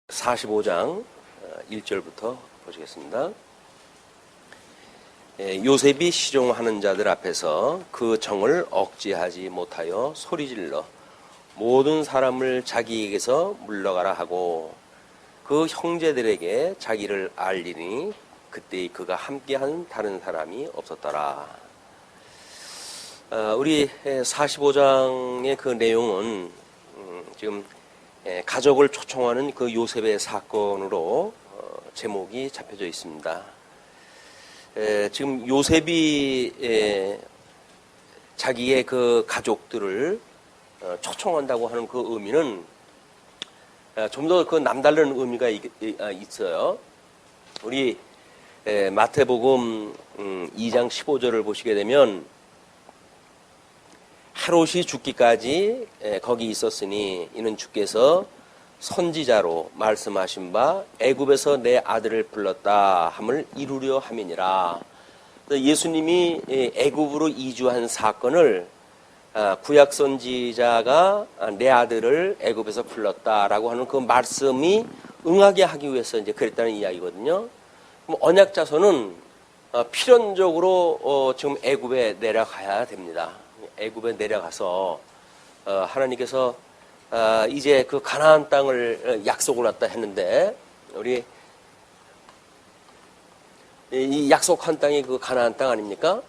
45장 1절부터 보시겠습니다. 요셉이 시종하는 자들 앞에서 그 정을 억제하지 못하여 소리질러 모든 사람을 자기에게서 물러가라 하고 그 형제들에게 자기를 알리니 그때 그가 함께한 다른 사람이 없었더라. 우리 45장의 그 내용은 지금 가족을 초청하는 그 요셉의 사건으로 제목이 잡혀져 있습니다. 지금 요셉이 자기의 그 가족들을 초청한다고 하는 그 의미는 좀 더 그 남다른 의미가 있어요. 우리 마태복음 2장 15절을 보시게 되면 헤롯이 죽기까지 거기 있었으니 이는 주께서 선지자로 말씀하신 바 애굽에서 내 아들을 불렀다 함을 이루려 함이니라. 예수님이 애굽으로 이주한 사건을 구약 선지자가 내 아들을 애굽에서 불렀다라고 하는 그 말씀이 응하게 하기 위해서 이제 그랬다는 이야기거든요. 그럼 언약 자손은 필연적으로 지금 애굽에 내려가야 됩니다. 애굽에 내려가서 하나님께서 이제 그 가나안 땅을 약속을 했다 했는데 우리 이 약속한 땅이 그 가나안 땅 아닙니까?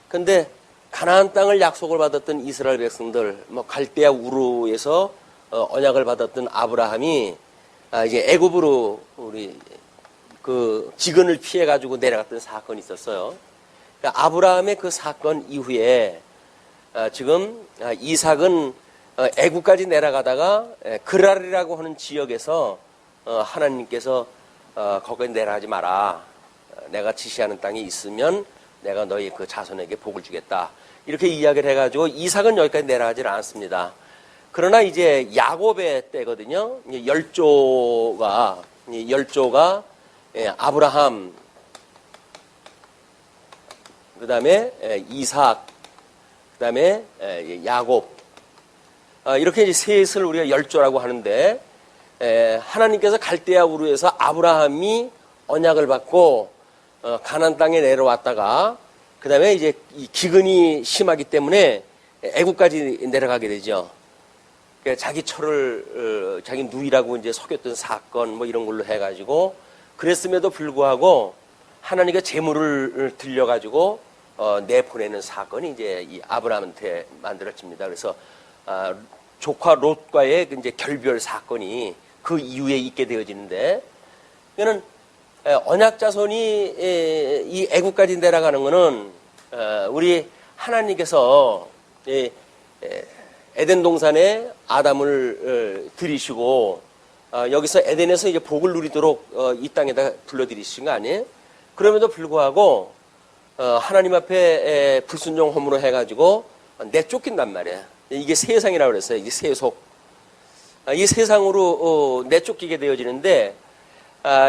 근데 가나안 땅을 약속을 받았던 이스라엘 백성들, 뭐 갈대아 우르에서 언약을 받았던 아브라함이 이제 애굽으로 우리 그 기근을 피해 가지고 내려갔던 사건이 있었어요. 그러니까 아브라함의 그 사건 이후에 지금 이삭은 애굽까지 내려가다가 그랄이라고 하는 지역에서 하나님께서 거기에 내려가지 마라. 내가 지시하는 땅이 있으면 내가 너희 그 자손에게 복을 주겠다. 이렇게 이야기를 해가지고 이삭은 여기까지 내려가질 않았습니다. 그러나 이제 야곱의 때거든요. 열조가 아브라함, 그 다음에 이삭, 그 다음에 야곱, 이렇게 이제 셋을 우리가 열조라고 하는데, 하나님께서 갈대아 우르에서 아브라함이 언약을 받고 가나안 땅에 내려왔다가 그 다음에 이제 이 기근이 심하기 때문에 애굽까지 내려가게 되죠. 자기 처를 자기 누이라고 이제 속였던 사건 뭐 이런 걸로 해가지고 그랬음에도 불구하고 하나님께 제물을 들려가지고 내보내는 사건이 이제 이 아브라함한테 만들어집니다. 그래서 조카 롯과의 이제 결별 사건이 그 이후에 있게 되어지는데, 이거는 언약 자손이 이 애굽까지 내려가는 것은 우리 하나님께서 에덴 동산에 아담을 들이시고 여기서 에덴에서 이제 복을 누리도록 이 땅에다 불러들이신 거 아니에요? 그럼에도 불구하고 하나님 앞에 불순종 허물을 해가지고 내쫓긴단 말이에요. 이게 세상이라고 그랬어요. 이게 세속. 이 세상으로 내쫓기게 되어지는데,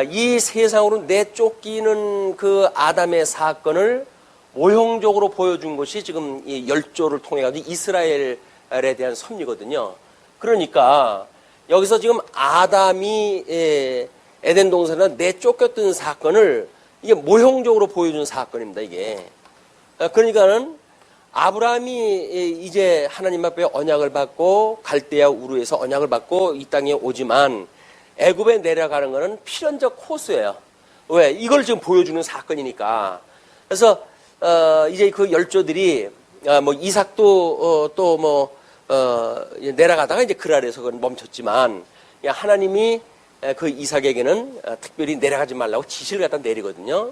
이 세상으로 내쫓기는 그 아담의 사건을 모형적으로 보여준 것이 지금 이 열조를 통해 가지고 이스라엘에 대한 섭리거든요. 그러니까 여기서 지금 아담이 에덴 동산에 내쫓겼던 사건을 이게 모형적으로 보여준 사건입니다, 이게. 그러니까는 아브라함이 이제 하나님 앞에 언약을 받고 갈대아 우르에서 언약을 받고 이 땅에 오지만 애굽에 내려가는 것은 필연적 코스예요. 왜? 이걸 지금 보여주는 사건이니까. 그래서 이제 그 열조들이 뭐 이삭도 또 뭐 내려가다가 이제 그랄에서 그건 멈췄지만 하나님이 그 이삭에게는 특별히 내려가지 말라고 지시를 갖다 내리거든요.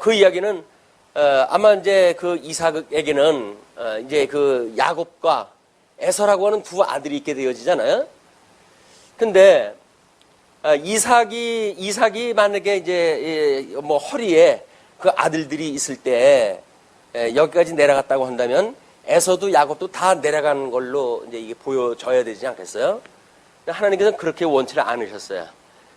그 이야기는 아마 이제 그 이삭에게는 이제 그 야곱과 에서라고 하는 두 아들이 있게 되어지잖아요. 근데 이삭이 만약에 이제 뭐 허리에 그 아들들이 있을 때 여기까지 내려갔다고 한다면 에서도 야곱도 다 내려가는 걸로 이제 이게 보여져야 되지 않겠어요? 하나님께서는 그렇게 원치를 않으셨어요.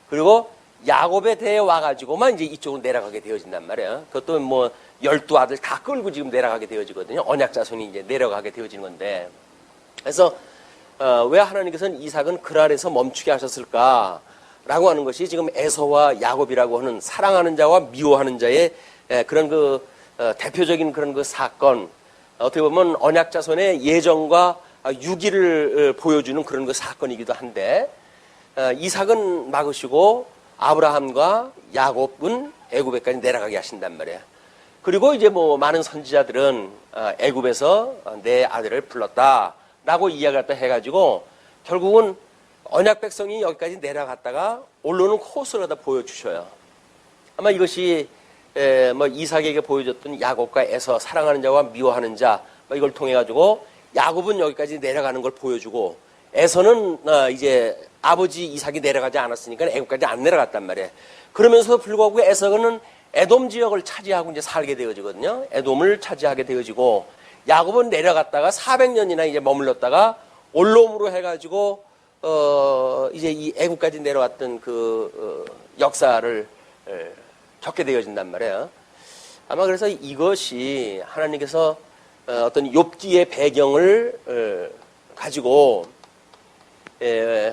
그리고 야곱에 대해 와가지고만 이제 이쪽으로 내려가게 되어진단 말이에요. 그것도 뭐 12아들 다 끌고 지금 내려가게 되어지거든요. 언약 자손이 이제 내려가게 되어지는 건데. 그래서 왜 하나님께서는 이삭은 그랄에서 멈추게 하셨을까? 라고 하는 것이 지금 에서와 야곱이라고 하는 사랑하는 자와 미워하는 자의 그런 대표적인 그런 그 사건, 어떻게 보면 언약 자손의 예정과 유기를 보여주는 그런 그 사건이기도 한데, 이삭은 막으시고 아브라함과 야곱은 애굽에까지 내려가게 하신단 말이에요. 그리고 이제 뭐 많은 선지자들은 애굽에서 내 아들을 불렀다라고 이야기를 또 해가지고 결국은 언약 백성이 여기까지 내려갔다가 올라오는 코스를 다 보여주셔요. 아마 이것이 뭐 이삭에게 보여줬던 야곱과 에서 사랑하는 자와 미워하는 자, 뭐 이걸 통해 가지고 야곱은 여기까지 내려가는 걸 보여주고 에서는 이제 아버지 이삭이 내려가지 않았으니까 애굽까지 안 내려갔단 말이에요. 그러면서도 불구하고 에서는 에돔 지역을 차지하고 이제 살게 되어지거든요. 에돔을 차지하게 되어지고 야곱은 내려갔다가 400년이나 이제 머물렀다가 올롬으로 해가지고 이제 이 애굽까지 내려왔던 역사를 겪게 되어진단 말이에요. 아마 그래서 이것이 하나님께서 어떤 욥기의 배경을 가지고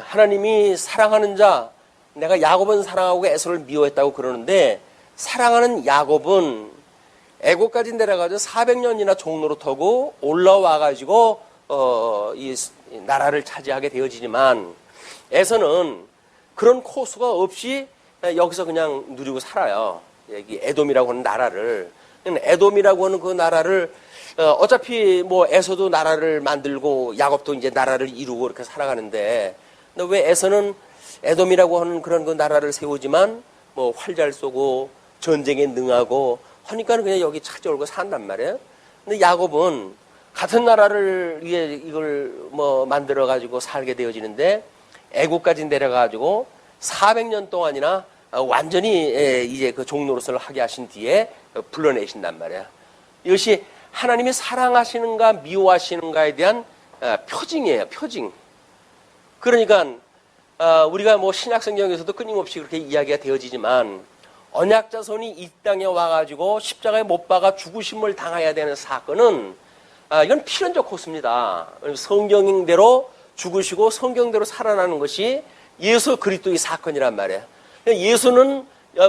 하나님이 사랑하는 자, 내가 야곱은 사랑하고 에서를 미워했다고 그러는데 사랑하는 야곱은 애굽까지 내려가서 400년이나 종로로 타고 올라와가지고 이 나라를 차지하게 되어지지만 에서는 그런 코스가 없이 여기서 그냥 누리고 살아요. 여기 에돔이라고 하는 나라를. 에돔이라고 하는 그 나라를 어차피 뭐 에서도 나라를 만들고 야곱도 이제 나라를 이루고 이렇게 살아가는데, 근데 왜 에서는 에돔이라고 하는 그런 그 나라를 세우지만 뭐 활 잘 쏘고 전쟁에 능하고 하니까 그냥 여기 찾아오고 산단 말이에요. 근데 야곱은 같은 나라를 위해 이걸 뭐 만들어 가지고 살게 되어지는데 애굽까지 내려 가지고 400년 동안이나 완전히 이제 그 종노릇을 하게 하신 뒤에 불러내신단 말이에요. 이것이 하나님이 사랑하시는가 미워하시는가에 대한 표징이에요. 표징. 그러니까 우리가 뭐 신약 성경에서도 끊임없이 그렇게 이야기가 되어지지만 언약 자손이 이 땅에 와가지고 십자가에 못 박아 죽으심을 당해야 되는 사건은 이건 필연적 코스입니다. 성경대로 죽으시고 성경대로 살아나는 것이 예수 그리스도의 사건이란 말이에요. 예수는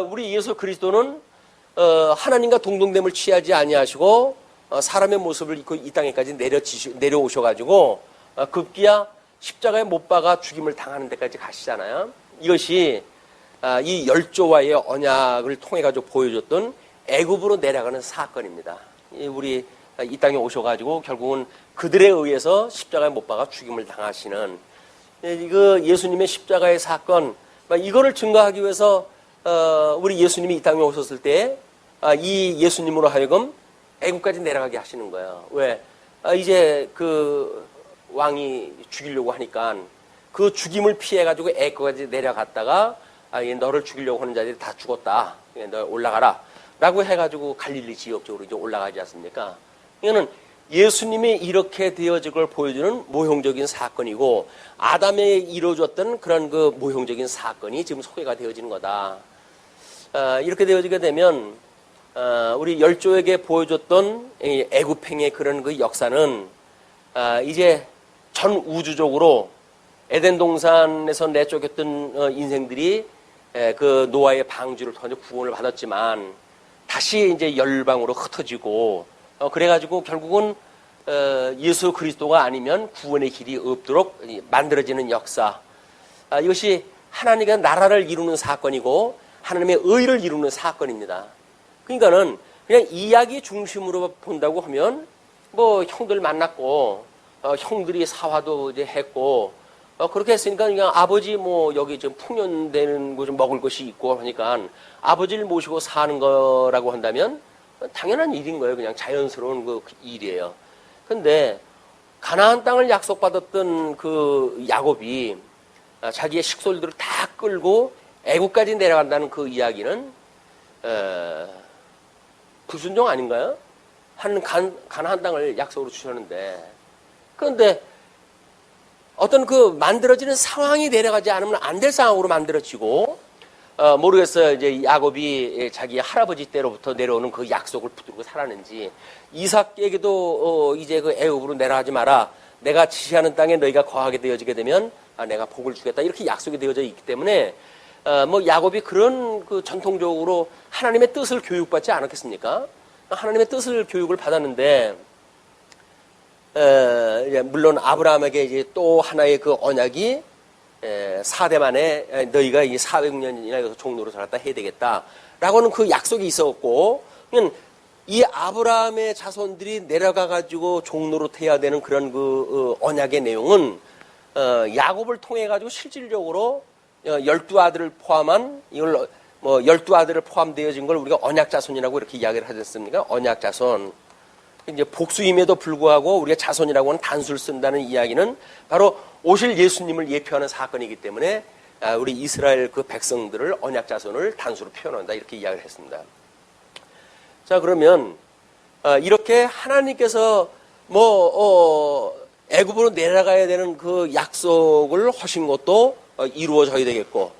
우리 예수 그리스도는 하나님과 동등됨을 취하지 아니하시고 사람의 모습을 입고 이 땅에까지 내려오셔가지고 급기야 십자가에 못 박아 죽임을 당하는 데까지 가시잖아요. 이것이 이 열조와의 언약을 통해 가지고 보여줬던 애굽으로 내려가는 사건입니다. 우리 이 땅에 오셔가지고 결국은 그들에 의해서 십자가에 못 박아 죽임을 당하시는 이거 예수님의 십자가의 사건, 이거를 증거하기 위해서 우리 예수님이 이 땅에 오셨을 때 이 예수님으로 하여금 애굽까지 내려가게 하시는 거예요. 왜? 이제 그 왕이 죽이려고 하니까 그 죽임을 피해가지고 애굽까지 내려갔다가 너를 죽이려고 하는 자들이 다 죽었다. 너 올라가라. 라고 해가지고 갈릴리 지역 쪽으로 이제 올라가지 않습니까? 이거는 예수님이 이렇게 되어질 걸 보여주는 모형적인 사건이고 아담에 이루어졌던 그런 그 모형적인 사건이 지금 소개가 되어지는 거다. 이렇게 되어지게 되면 우리 열조에게 보여줬던 애굽행의 그런 그 역사는 이제 전 우주적으로 에덴 동산에서 내쫓겼던 인생들이 그 노아의 방주를 통해 구원을 받았지만 다시 이제 열방으로 흩어지고 그래가지고 결국은 예수 그리스도가 아니면 구원의 길이 없도록 만들어지는 역사. 이것이 하나님의 나라를 이루는 사건이고 하나님의 의를 이루는 사건입니다. 그러니까는 그냥 이야기 중심으로 본다고 하면 뭐 형들 만났고 형들이 사화도 이제 했고 그렇게 했으니까 그냥 아버지 뭐 여기 좀 풍년되는 거 좀 먹을 것이 있고 하니까 아버지를 모시고 사는 거라고 한다면 당연한 일인 거예요. 그냥 자연스러운 그 일이에요. 근데 가나안 땅을 약속받았던 그 야곱이 자기의 식솔들을 다 끌고 애굽까지 내려간다는 그 이야기는 불순종 아닌가요? 가나안 땅을 약속으로 주셨는데 그런데 어떤 그 만들어지는 상황이 내려가지 않으면 안 될 상황으로 만들어지고 모르겠어요. 이제 야곱이 자기 할아버지 때로부터 내려오는 그 약속을 붙들고 살았는지 이삭에게도 이제 그 애굽으로 내려가지 마라. 내가 지시하는 땅에 너희가 거하게 되어지게 되면 내가 복을 주겠다. 이렇게 약속이 되어져 있기 때문에 뭐 야곱이 그런 그 전통적으로 하나님의 뜻을 교육받지 않았겠습니까? 하나님의 뜻을 교육을 받았는데 물론 아브라함에게 이제 또 하나의 그 언약이 4대 만에 너희가 이 400년이나 여기서 종로로 살았다 해야 되겠다라고는 그 약속이 있었고, 이 아브라함의 자손들이 내려가 가지고 종로로 태야 되는 그런 그 언약의 내용은 야곱을 통해 가지고 실질적으로 12아들을 포함한 이걸 뭐 12아들을 포함되어진 걸 우리가 언약 자손이라고 이렇게 이야기를 하지 않습니까? 언약 자손. 이제 복수임에도 불구하고 우리가 자손이라고 하는 단수를 쓴다는 이야기는 바로 오실 예수님을 예표하는 사건이기 때문에 우리 이스라엘 그 백성들을 언약 자손을 단수로 표현한다 이렇게 이야기를 했습니다. 자, 그러면 이렇게 하나님께서 애굽으로 내려가야 되는 그 약속을 하신 것도 이루어져야 되겠고,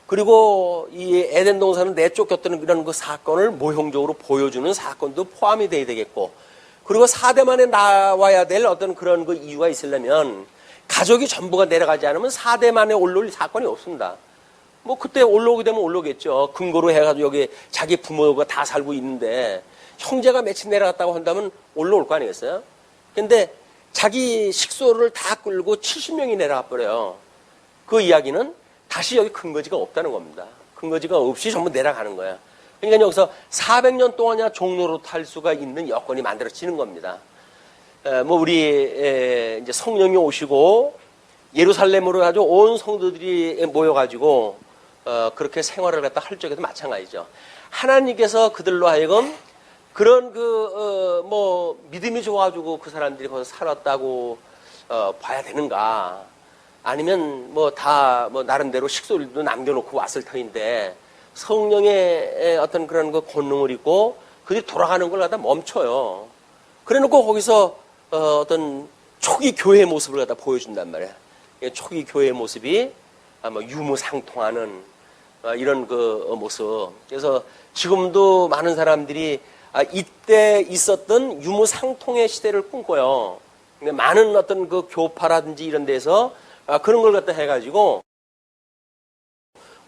그리고 이 에덴 동산을 내쫓겼던 그런 그 사건을 모형적으로 보여주는 사건도 포함이 돼야 되겠고, 그리고 4대 만에 나와야 될 어떤 그런 그 이유가 있으려면 가족이 전부가 내려가지 않으면 4대 만에 올라올 사건이 없습니다. 뭐 그때 올라오게 되면 올라오겠죠. 근거로 해가지고 여기 자기 부모가 다 살고 있는데 형제가 며칠 내려갔다고 한다면 올라올 거 아니겠어요? 근데 자기 식소를 다 끌고 70명이 내려가 버려요. 그 이야기는 다시 여기 근거지가 없다는 겁니다. 근거지가 없이 전부 내려가는 거야. 그러니까 여기서 400년 동안이나 종로로 탈 수가 있는 여건이 만들어지는 겁니다. 뭐 우리 이제 성령이 오시고 예루살렘으로 가지고 온 성도들이 모여가지고 그렇게 생활을 갖다 할 적에도 마찬가지죠. 하나님께서 그들로 하여금 그런 뭐 믿음이 좋아가지고 그 사람들이 거기서 살았다고 봐야 되는가? 아니면 뭐 다 뭐 나름대로 식소리도 남겨놓고 왔을 터인데 성령의 어떤 그런 그 권능을 입고 그들이 돌아가는 걸 갖다 멈춰요. 그래놓고 거기서 어떤 초기 교회의 모습을 갖다 보여준단 말이야. 초기 교회의 모습이 뭐 유무상통하는 이런 그 모습. 그래서 지금도 많은 사람들이 이때 있었던 유무상통의 시대를 꿈꿔요. 근데 많은 어떤 그 교파라든지 이런 데서 그런 걸 갖다 해가지고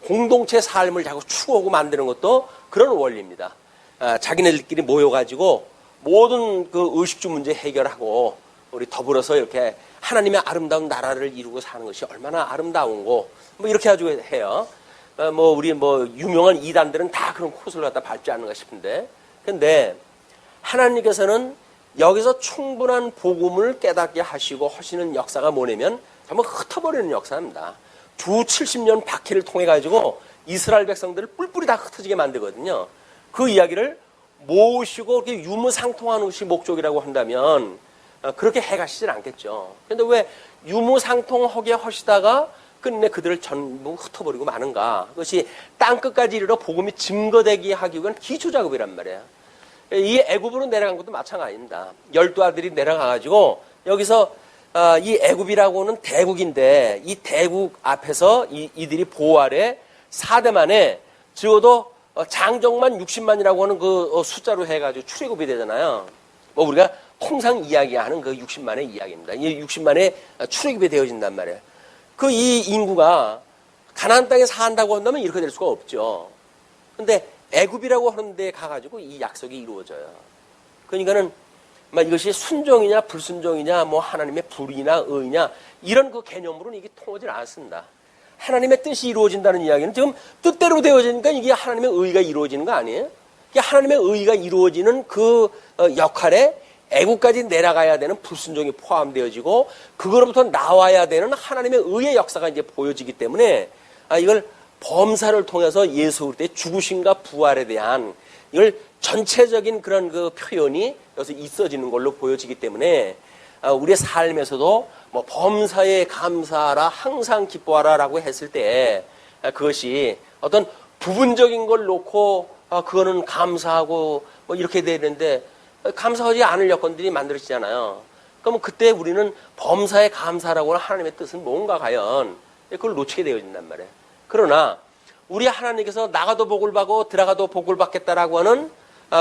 공동체 삶을 자꾸 추구하고 만드는 것도 그런 원리입니다. 자기네들끼리 모여가지고 모든 그 의식주 문제 해결하고 우리 더불어서 이렇게 하나님의 아름다운 나라를 이루고 사는 것이 얼마나 아름다운고 뭐 이렇게 가지고 해요. 뭐 우리 뭐 유명한 이단들은 다 그런 코스를 갖다 밟지 않는가 싶은데, 근데 하나님께서는 여기서 충분한 복음을 깨닫게 하시고 하시는 역사가 뭐냐면 정말 흩어버리는 역사입니다. 주 70년 박해를 통해 가지고 이스라엘 백성들을 뿔뿔이 다 흩어지게 만들거든요. 그 이야기를 모으시고 그렇게 유무상통하는 것이 목적이라고 한다면 그렇게 해가시질 않겠죠. 그런데 왜 유무상통하게 하시다가 끝내 그들을 전부 흩어버리고 마는가? 그것이 땅끝까지 이르러 복음이 증거되게 하기 위한 기초작업이란 말이에요. 이 애굽으로 내려간 것도 마찬가지입니다. 12아들이 내려가가지고 여기서 이 애굽이라고는 대국인데 이 대국 앞에서 이들이 보호 아래 4대 만에 적어도 장정만 60만이라고 하는 그 숫자로 해가지고 출애굽이 되잖아요. 뭐 우리가 통상 이야기하는 그 60만의 이야기입니다. 이 60만의 출애굽이 되어진단 말이에요. 그 이 인구가 가나안 땅에 산다고 한다면 이렇게 될 수가 없죠. 근데 애굽이라고 하는 데 가가지고 이 약속이 이루어져요. 그러니까는 이것이 순종이냐 불순종이냐 뭐 하나님의 불이냐 의냐 이런 그 개념으로는 이게 통하지 않습니다. 하나님의 뜻이 이루어진다는 이야기는 지금 뜻대로 되어지니까 이게 하나님의 의가 이루어지는 거 아니에요? 이게 하나님의 의가 이루어지는 그 역할에 애국까지 내려가야 되는 불순종이 포함되어지고 그거로부터 나와야 되는 하나님의 의의 역사가 이제 보여지기 때문에 이걸 범사를 통해서 예수 그리스도의 죽으심과 부활에 대한 이걸 전체적인 그런 그 표현이 여기서 있어지는 걸로 보여지기 때문에 우리의 삶에서도 뭐 범사에 감사하라 항상 기뻐하라라고 했을 때 그것이 어떤 부분적인 걸 놓고 그거는 감사하고 뭐 이렇게 되는데 감사하지 않을 여건들이 만들어지잖아요. 그럼 그때 우리는 범사에 감사라고 하는 하나님의 뜻은 뭔가 과연 그걸 놓치게 되어진단 말이에요. 그러나 우리 하나님께서 나가도 복을 받고 들어가도 복을 받겠다라고 하는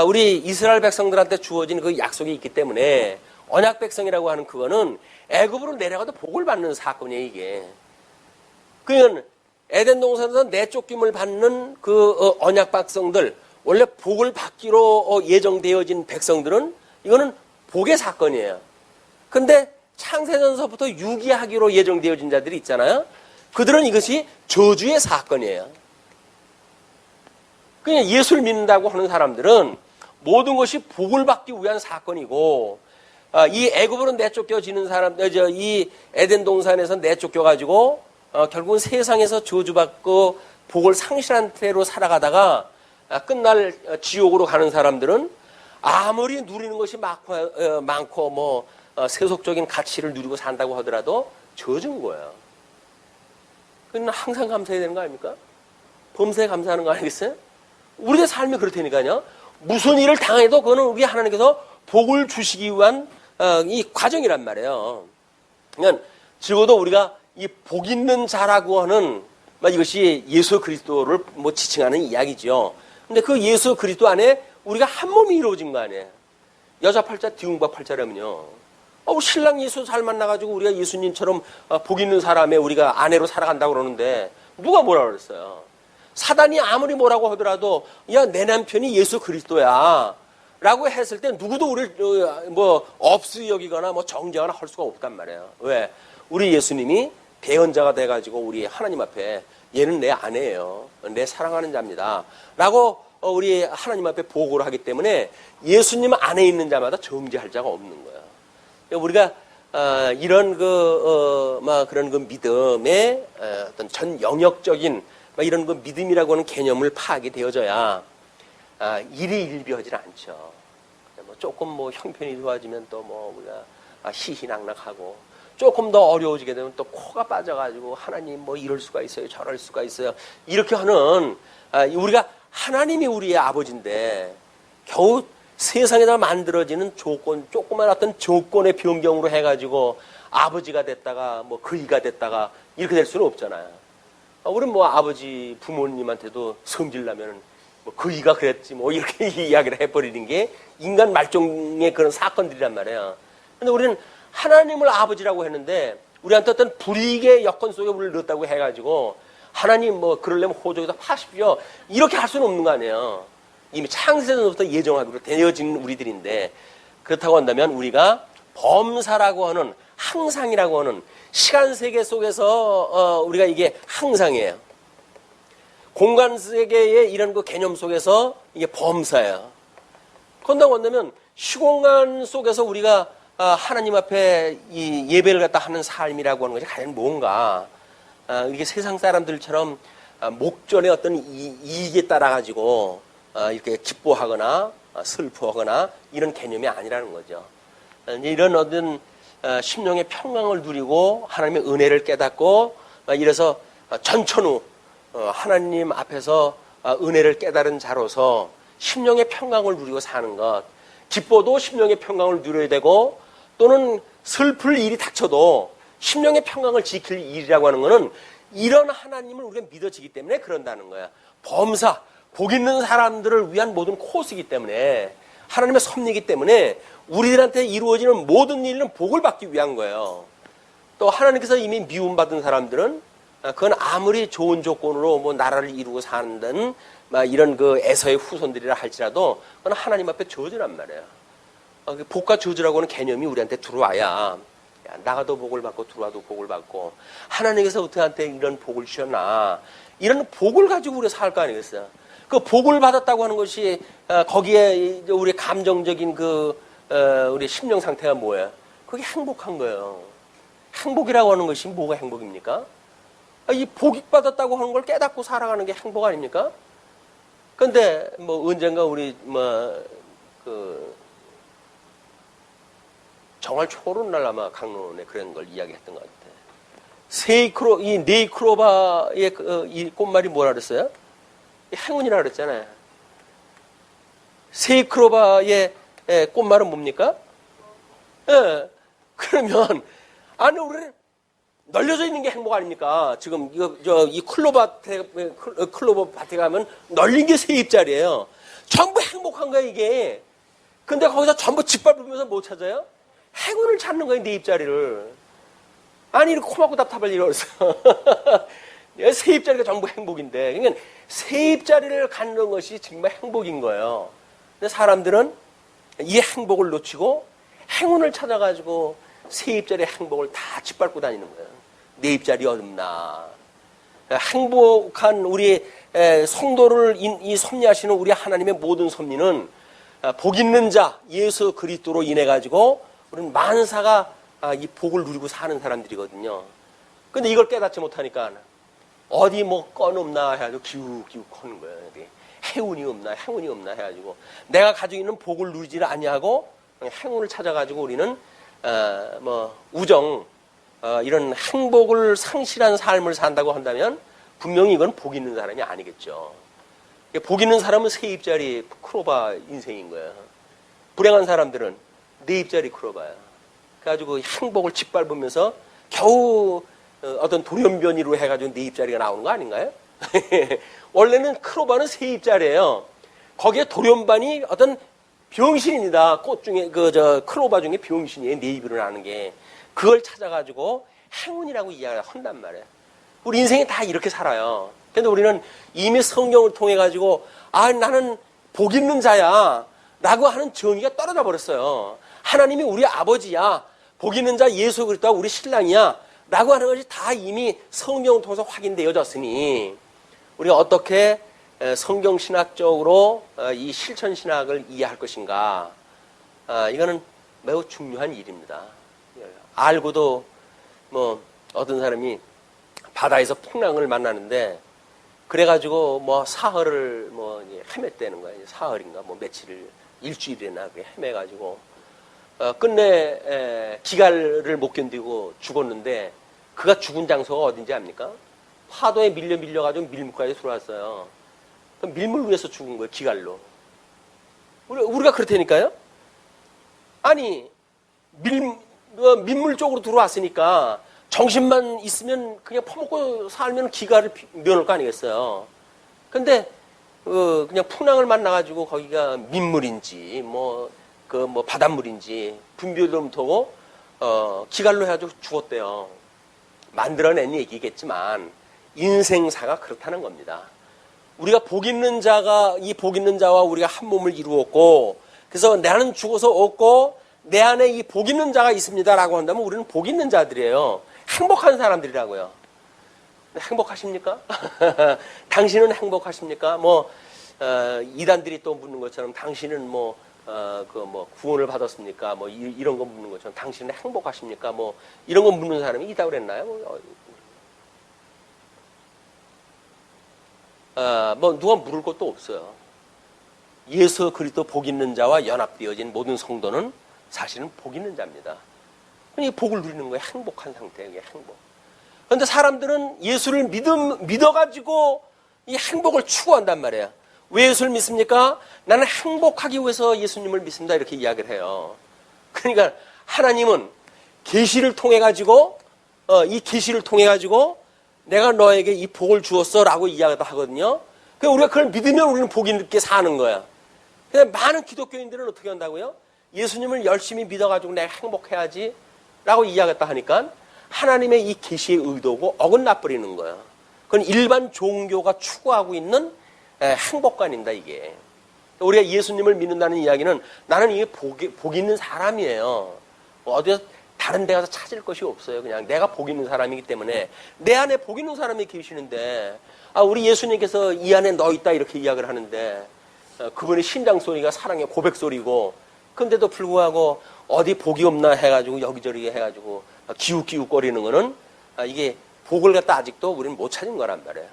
우리 이스라엘 백성들한테 주어진 그 약속이 있기 때문에 언약 백성이라고 하는 그거는 애굽으로 내려가도 복을 받는 사건이에요, 이게. 그러니까 에덴 동산에서 내쫓김을 받는 그 언약 백성들, 원래 복을 받기로 예정되어진 백성들은 이거는 복의 사건이에요. 근데 창세전서부터 유기하기로 예정되어진 자들이 있잖아요. 그들은 이것이 저주의 사건이에요. 그냥 예수를 믿는다고 하는 사람들은 모든 것이 복을 받기 위한 사건이고, 이 애굽으로 내쫓겨지는 사람들, 이 에덴 동산에서 내쫓겨가지고 결국은 세상에서 저주받고 복을 상실한 채로 살아가다가 끝날 지옥으로 가는 사람들은 아무리 누리는 것이 많고 뭐 세속적인 가치를 누리고 산다고 하더라도 저주인 거예요. 그건 항상 감사해야 되는 거 아닙니까? 범사에 감사하는 거 아니겠어요? 우리의 삶이 그렇다니까요. 무슨 일을 당해도 그거는 우리 하나님께서 복을 주시기 위한 이 과정이란 말이에요. 그러니까 적어도 우리가 이 복 있는 자라고 하는 이것이 예수 그리스도를 뭐 지칭하는 이야기죠. 근데 그 예수 그리스도 안에 우리가 한 몸이 이루어진 거 아니에요. 여자 팔자, 디웅박 팔자라면요. 신랑 예수 잘 만나가지고 우리가 예수님처럼 복 있는 사람의 우리가 아내로 살아간다고 그러는데 누가 뭐라 그랬어요? 사단이 아무리 뭐라고 하더라도 야, 내 남편이 예수 그리스도야 라고 했을 때 누구도 우리를 뭐 업수 여기거나 뭐 정죄하거나 할 수가 없단 말이에요. 왜? 우리 예수님이 대언자가 돼가지고 우리 하나님 앞에 얘는 내 아내예요. 내 사랑하는 자입니다. 라고 우리 하나님 앞에 보고를 하기 때문에 예수님 안에 있는 자마다 정죄할 자가 없는 거예요. 우리가 이런 그런 그 믿음의 어떤 전 영역적인 이런 그 믿음이라고 하는 개념을 파악이 되어져야 일이 일비하지 않죠. 뭐 조금 뭐 형편이 좋아지면 또 뭐 우리가 희희낙낙하고 조금 더 어려워지게 되면 또 코가 빠져가지고 하나님 뭐 이럴 수가 있어요, 저럴 수가 있어요. 이렇게 하는 우리가 하나님이 우리의 아버지인데 겨우 세상에다 만들어지는 조그만 어떤 조건의 변경으로 해가지고 아버지가 됐다가 뭐 그이가 됐다가 이렇게 될 수는 없잖아요. 우리는 뭐 아버지 부모님한테도 성질나면 뭐 그이가 그랬지 뭐 이렇게 이야기를 해버리는 게 인간 말종의 그런 사건들이란 말이에요. 근데 우리는 하나님을 아버지라고 했는데 우리한테 어떤 불이익의 여건 속에 우리를 넣었다고 해가지고 하나님 뭐 그러려면 호적에다 파십시오 이렇게 할 수는 없는 거 아니에요. 이미 창세전부터 예정하기로 되어진 우리들인데 그렇다고 한다면 우리가 범사라고 하는 항상이라고 하는 시간 세계 속에서 우리가 이게 항상이에요. 공간 세계의 이런 그 개념 속에서 이게 범사예요. 그런다고 한다면 시공간 속에서 우리가 하나님 앞에 이 예배를 갖다 하는 삶이라고 하는 것이 과연 뭔가? 이게 세상 사람들처럼 목전에 어떤 이익에 따라 가지고 이렇게 기뻐하거나 슬퍼하거나 이런 개념이 아니라는 거죠. 이런 어떤 심령의 평강을 누리고 하나님의 은혜를 깨닫고 이래서 전천후 하나님 앞에서 은혜를 깨달은 자로서 심령의 평강을 누리고 사는 것, 기뻐도 심령의 평강을 누려야 되고 또는 슬플 일이 닥쳐도 심령의 평강을 지킬 일이라고 하는 것은 이런 하나님을 우리가 믿어지기 때문에 그런다는 거야. 범사, 복 있는 사람들을 위한 모든 코스이기 때문에 하나님의 섭리이기 때문에 우리들한테 이루어지는 모든 일은 복을 받기 위한 거예요. 또 하나님께서 이미 미움받은 사람들은 그건 아무리 좋은 조건으로 뭐 나라를 이루고 사는 이런 그 에서의 후손들이라 할지라도 그건 하나님 앞에 저주란 말이에요. 복과 저주라고 하는 개념이 우리한테 들어와야 나가도 복을 받고 들어와도 복을 받고 하나님께서 어떻게 이런 복을 주셨나 이런 복을 가지고 우리가 살 거 아니겠어요. 그 복을 받았다고 하는 것이 거기에 우리 감정적인 그 우리 심령 상태가 뭐예요? 그게 행복한 거예요. 행복이라고 하는 것이 뭐가 행복입니까? 이 복이 받았다고 하는 걸 깨닫고 살아가는 게 행복 아닙니까? 근데 뭐 언젠가 우리 정말 초론 날 아마 강론에 그런 걸 이야기했던 것 같아요. 이 네이크로바의 이 꽃말이 뭐라 그랬어요? 행운이라 그랬잖아요. 세이크로바의 꽃말은 뭡니까? 예. 그러면 아니 우리는 널려져 있는 게 행복 아닙니까? 지금 이 클로버 밭에 가면 널린 게 세입자리예요. 전부 행복한 거야 이게. 근데 거기서 전부 짓밟으면서 못 찾아요? 행운을 찾는 거예요 내 입자리를. 아니 이렇게 코 막고 답답할 일이 없어. 세입자리가 전부 행복인데, 그러니까 세입자리를 갖는 것이 정말 행복인 거예요. 근데 사람들은 이 행복을 놓치고 행운을 찾아가지고 세입자리의 행복을 다 짓밟고 다니는 거예요. 내 입자리 어둡나. 행복한 우리 성도를 이 섭리하시는 우리 하나님의 모든 섭리는 복 있는 자 예수 그리스도로 인해 가지고 우리는 만사가 이 복을 누리고 사는 사람들이거든요. 근데 이걸 깨닫지 못하니까 어디 뭐 건 없나 해가지고 기우기우 거는 거예요. 행운이 없나 행운이 없나 해가지고 내가 가지고 있는 복을 누리지를 아니하고 행운을 찾아가지고 우리는 뭐 우정 이런 행복을 상실한 삶을 산다고 한다면 분명히 이건 복 있는 사람이 아니겠죠. 복 있는 사람은 세 입자리 크로바 인생인 거예요. 불행한 사람들은 네 입자리 크로바야. 그래가지고 행복을 짓밟으면서 겨우 어떤 돌연변이로 해가지고 네 입자리가 나오는 거 아닌가요? 원래는 크로바는 세 입자리예요. 거기에 돌연반이 어떤 병신입니다. 꽃 중에 크로바 중에 병신이에요. 네 입으로 나는 게 그걸 찾아가지고 행운이라고 이야기를 한단 말이에요. 우리 인생이 다 이렇게 살아요. 근데 우리는 이미 성경을 통해 가지고 나는 복 있는 자야 라고 하는 정의가 떨어져 버렸어요. 하나님이 우리 아버지야, 복 있는 자 예수 그리스도가 우리 신랑이야 라고 하는 것이 다 이미 성경을 통해서 확인되어졌으니 우리가 어떻게 성경신학적으로 이 실천신학을 이해할 것인가, 이거는 매우 중요한 일입니다. 알고도 뭐 어떤 사람이 바다에서 풍랑을 만나는데 그래가지고 뭐 사흘을 뭐 헤맸다는 거예요. 사흘인가 뭐 며칠을 일주일이나 헤매가지고 끝내 기갈을 못 견디고 죽었는데 그가 죽은 장소가 어딘지 압니까? 파도에 밀려가지고 밀물까지 들어왔어요. 그럼 밀물 위에서 죽은 거예요. 기갈로. 우리가 그렇다니까요. 아니 민물 쪽으로 들어왔으니까 정신만 있으면 그냥 퍼먹고 살면 기갈을 면할 거 아니겠어요. 근데 그냥 풍랑을 만나가지고 거기가 민물인지 뭐 바닷물인지 분별도 못하고 기갈로 해가지고 죽었대요. 만들어낸 얘기겠지만 인생사가 그렇다는 겁니다. 우리가 복 있는 자와 우리가 한 몸을 이루었고, 그래서 나는 죽어서 없고 내 안에 이 복 있는 자가 있습니다라고 한다면 우리는 복 있는 자들이에요. 행복한 사람들이라고요. 행복하십니까? 당신은 행복하십니까? 이단들이 또 묻는 것처럼 당신은 구원을 받았습니까? 이런 거 묻는 것처럼 당신은 행복하십니까? 이런 거 묻는 사람이 있다고 그랬나요? 누가 물을 것도 없어요. 예수 그리스도 복 있는 자와 연합되어진 모든 성도는 사실은 복 있는 자입니다. 이 복을 누리는 거예요. 행복한 상태예요. 행복. 그런데 사람들은 예수를 믿어가지고 이 행복을 추구한단 말이에요. 왜 예수를 믿습니까? 나는 행복하기 위해서 예수님을 믿습니다. 이렇게 이야기를 해요. 그러니까 하나님은 계시를 통해 가지고 이 계시를 통해 가지고 내가 너에게 이 복을 주었어라고 이야기하거든요. 그러니까 우리가 그걸 믿으면 우리는 복이 있게 사는 거야. 근데 많은 기독교인들은 어떻게 한다고요? 예수님을 열심히 믿어가지고 내가 행복해야지 라고 이야기했다 하니까 하나님의 이 계시의 의도고 어긋나 버리는 거예요. 그건 일반 종교가 추구하고 있는 행복관입니다, 이게. 우리가 예수님을 믿는다는 이야기는 나는 이게 복 있는 사람이에요. 어디서 다른 데 가서 찾을 것이 없어요. 그냥 내가 복 있는 사람이기 때문에 내 안에 복 있는 사람이 계시는데 우리 예수님께서 이 안에 너 있다 이렇게 이야기를 하는데 그분의 심장 소리가 사랑의 고백 소리고 근데도 불구하고 어디 복이 없나 해가지고 여기저기 해가지고 기웃기웃거리는 거는 이게 복을 갖다 아직도 우리는 못 찾은 거란 말이에요.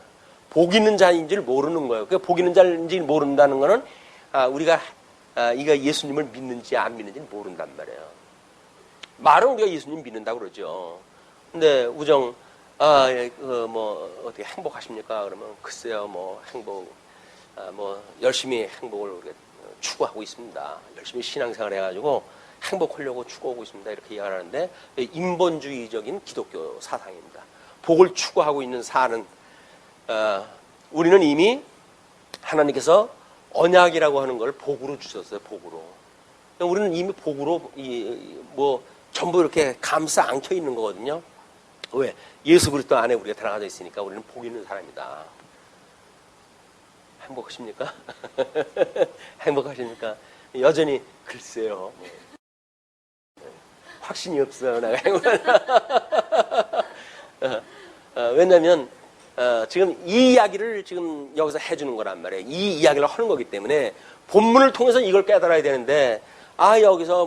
복 있는 자인지를 모르는 거예요. 그 복 있는 자인지를 모른다는 거는 우리가 이가 예수님을 믿는지 안 믿는지를 모른단 말이에요. 말은 우리가 예수님 믿는다고 그러죠. 근데 우정 어떻게 행복하십니까? 그러면 글쎄요, 열심히 행복을 우리가 추구하고 있습니다. 열심히 신앙생활 해가지고 행복하려고 추구하고 있습니다. 이렇게 이야기하는데 인본주의적인 기독교 사상입니다. 복을 추구하고 있는 사는 우리는 이미 하나님께서 언약이라고 하는 걸 복으로 주셨어요. 복으로. 우리는 이미 복으로 전부 이렇게 감싸 안겨 있는 거거든요. 왜? 예수 그리스도 안에 우리가 들어가져 있으니까 우리는 복 있는 사람이다. 행복하십니까? 행복하십니까? 여전히 글쎄요. 확신이 없어요. 내가 왜냐하면 지금 이 이야기를 지금 여기서 해주는 거란 말이에요. 이 이야기를 하는 거기 때문에 본문을 통해서 이걸 깨달아야 되는데 여기서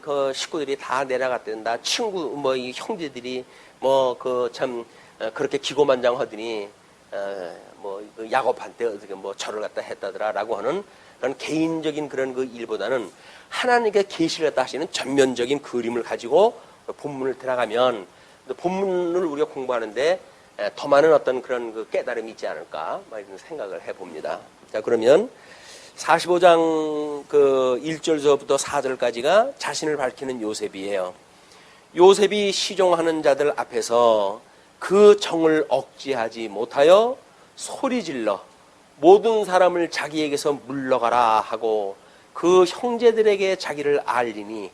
그 식구들이 다 내려갔댄다. 친구 이 형제들이 참 그렇게 기고만장하더니 그 야곱한테 어떻게 절을 갖다 했다더라라고 하는 그런 개인적인 그런 그 일보다는 하나님께 계시를 갖다 하시는 전면적인 그림을 가지고 본문을 들어가면 본문을 우리가 공부하는데 더 많은 어떤 그런 그 깨달음이 있지 않을까 이런 생각을 해봅니다. 자, 그러면 45장 그 1절서부터 4절까지가 자신을 밝히는 요셉이에요. 요셉이 시종하는 자들 앞에서 그 정을 억제하지 못하여 소리질러 모든 사람을 자기에게서 물러가라 하고 그 형제들에게 자기를 알리니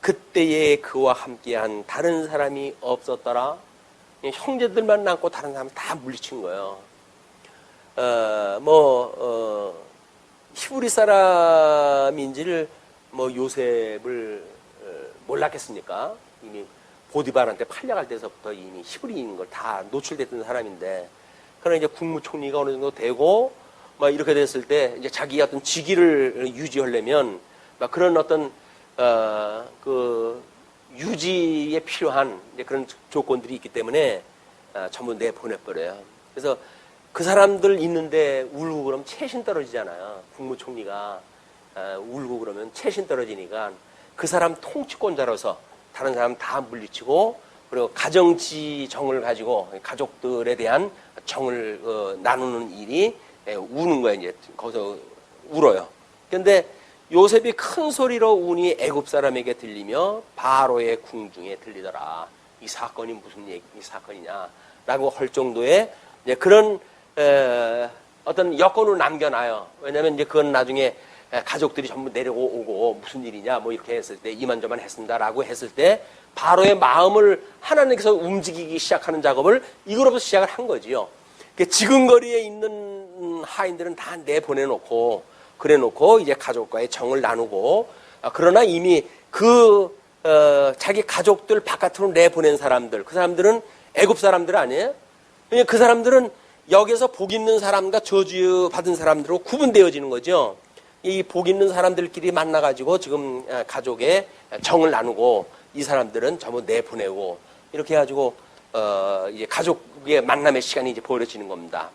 그때에 그와 함께한 다른 사람이 없었더라. 형제들만 남고 다른 사람 다 물리친 거예요. 히브리 사람인지를 요셉을 몰랐겠습니까? 이미 보디발한테 팔려갈 때서부터 이미 히브리인 걸 다 노출됐던 사람인데, 그러나 이제 국무총리가 어느 정도 되고 이렇게 됐을 때 이제 자기 어떤 직위를 유지하려면 그런 어떤 그 유지에 필요한 이제 그런 조건들이 있기 때문에 전부 내보내버려요. 그래서 그 사람들 있는데 울고 그러면 채신 떨어지잖아요. 국무총리가 울고 그러면 채신 떨어지니까 그 사람 통치권자로서 다른 사람 다 물리치고, 그리고 가정지 정을 가지고 가족들에 대한 정을 나누는 일이 우는 거예요. 이제 거기서 울어요. 그런데 요셉이 큰 소리로 우니 애굽 사람에게 들리며 바로의 궁중에 들리더라. 이 사건이 무슨 사건이냐라고 할 정도의 이제 그런 어떤 여건을 남겨놔요. 왜냐하면 이제 그건 나중에 가족들이 전부 내려오고 무슨 일이냐 이렇게 했을 때 이만저만 했습니다라고 했을 때 바로의 마음을 하나님께서 움직이기 시작하는 작업을 이거로부터 시작을 한 거지요. 지근거리에 있는 하인들은 다 내보내놓고 그래놓고 이제 가족과의 정을 나누고, 그러나 이미 자기 가족들 바깥으로 내보낸 사람들, 그 사람들은 애굽 사람들 아니에요? 그 사람들은 여기서 복 있는 사람과 저주 받은 사람들로 구분되어지는 거죠. 이 복 있는 사람들끼리 만나가지고 지금 가족의 정을 나누고, 이 사람들은 전부 내보내고, 이렇게 해가지고 이제 가족의 만남의 시간이 이제 벌어지는 겁니다.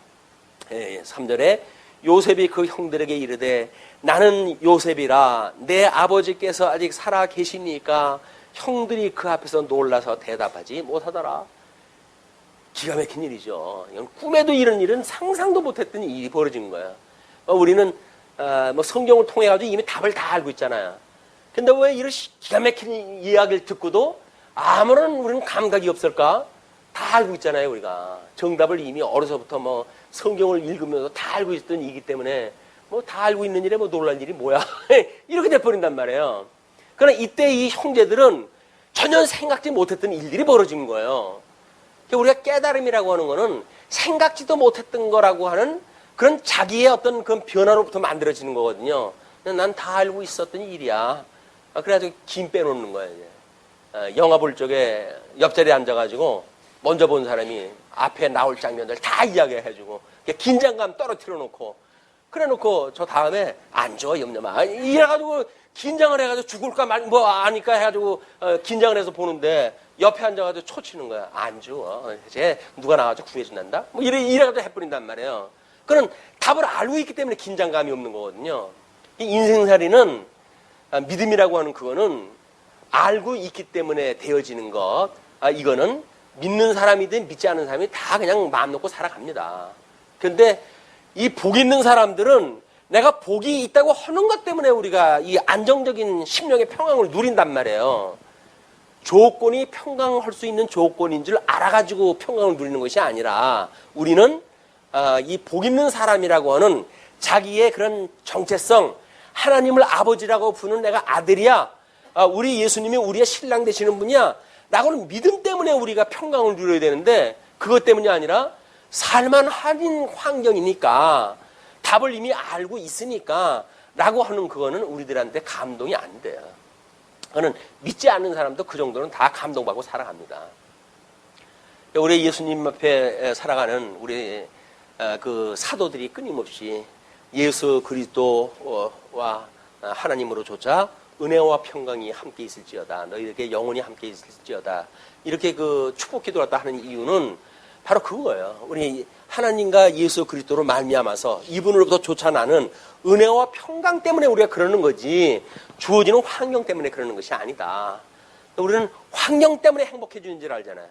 3절에 요셉이 그 형들에게 이르되 나는 요셉이라 내 아버지께서 아직 살아 계시니까 형들이 그 앞에서 놀라서 대답하지 못하더라. 기가 막힌 일이죠. 이건 꿈에도 이런 일은 상상도 못했던 일이 벌어진 거예요. 우리는 성경을 통해 가지고 이미 답을 다 알고 있잖아요. 근데 왜 이런 기가 막힌 이야기를 듣고도 아무런 우리는 감각이 없을까? 다 알고 있잖아요, 우리가. 정답을 이미 어려서부터 성경을 읽으면서 다 알고 있었던 일이기 때문에 다 알고 있는 일에 놀랄 일이 뭐야? 이렇게 돼버린단 말이에요. 그러나 이때 이 형제들은 전혀 생각지 못했던 일들이 벌어진 거예요. 우리가 깨달음이라고 하는 거는 생각지도 못했던 거라고 하는 그런 자기의 어떤 그런 변화로부터 만들어지는 거거든요. 난 다 알고 있었던 일이야. 그래가지고 김 빼놓는 거예요. 이제. 영화 볼 적에 옆자리에 앉아가지고 먼저 본 사람이 앞에 나올 장면들 다 이야기해주고 긴장감 떨어뜨려 놓고, 그래 놓고 저 다음에 안 줘, 염려마. 이래가지고 긴장을 해가지고 죽을까 아니까 해가지고 긴장을 해서 보는데 옆에 앉아가지고 초치는 거야. 안 줘. 쟤 누가 나와가지고 구해준단다? 이래가지고 해버린단 말이에요. 그런 답을 알고 있기 때문에 긴장감이 없는 거거든요. 이 인생살이는 믿음이라고 하는 그거는 알고 있기 때문에 되어지는 것. 이거는 믿는 사람이든 믿지 않는 사람이 다 그냥 마음 놓고 살아갑니다. 그런데 이 복 있는 사람들은 내가 복이 있다고 하는 것 때문에 우리가 이 안정적인 심령의 평강을 누린단 말이에요. 조건이 평강할 수 있는 조건인 줄 알아가지고 평강을 누리는 것이 아니라 우리는 이 복 있는 사람이라고 하는 자기의 그런 정체성, 하나님을 아버지라고 부르는 내가 아들이야. 우리 예수님이 우리의 신랑 되시는 분이야. 라고는 믿음 때문에 우리가 평강을 누려야 되는데 그것 때문이 아니라 살만한 환경이니까 답을 이미 알고 있으니까 라고 하는 그거는 우리들한테 감동이 안 돼요. 그거는 믿지 않는 사람도 그 정도는 다 감동받고 살아갑니다. 우리 예수님 앞에 살아가는 우리 그 사도들이 끊임없이 예수 그리스도와 하나님으로조차 은혜와 평강이 함께 있을지어다. 너희에게 영원히 함께 있을지어다. 이렇게 그 축복 기도를 하는 이유는 바로 그거예요. 우리 하나님과 예수 그리스도로 말미암아서 이분으로부터 쫓아나는 은혜와 평강 때문에 우리가 그러는 거지 주어지는 환경 때문에 그러는 것이 아니다. 우리는 환경 때문에 행복해지는 줄 알잖아요.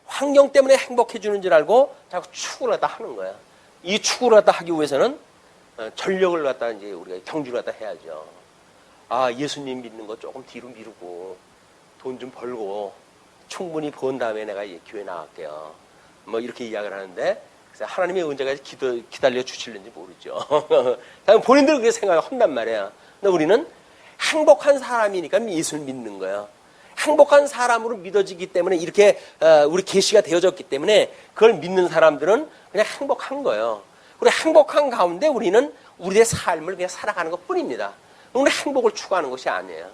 환경 때문에 행복해지는 줄 알고 자꾸 추구를 갖다 하는 거야. 이 추구를 갖다 하기 위해서는 전력을 갖다 이제 우리가 경주를 갖다 해야죠. 아, 예수님 믿는 거 조금 뒤로 미루고 돈 좀 벌고 충분히 번 다음에 내가 교회 나갈게요. 뭐 이렇게 이야기를 하는데 하나님의 언제가 기다려 주실는지 모르죠. 본인들 그렇게 생각한단 말이야. 근데 우리는 행복한 사람이니까 예수를 믿는 거예요. 행복한 사람으로 믿어지기 때문에 이렇게 우리 계시가 되어졌기 때문에 그걸 믿는 사람들은 그냥 행복한 거예요. 그리고 행복한 가운데 우리는 우리의 삶을 그냥 살아가는 것 뿐입니다. 우리는 행복을 추구하는 것이 아니에요.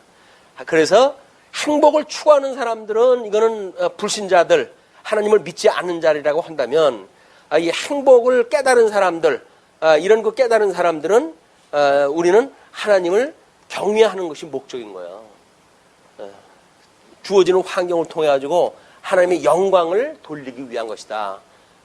그래서 행복을 추구하는 사람들은 이거는 불신자들, 하나님을 믿지 않는 자리라고 한다면 이 행복을 깨달은 사람들, 이런 거 깨달은 사람들은 우리는 하나님을 경외하는 것이 목적인 거예요. 주어지는 환경을 통해 가지고 하나님의 영광을 돌리기 위한 것이다.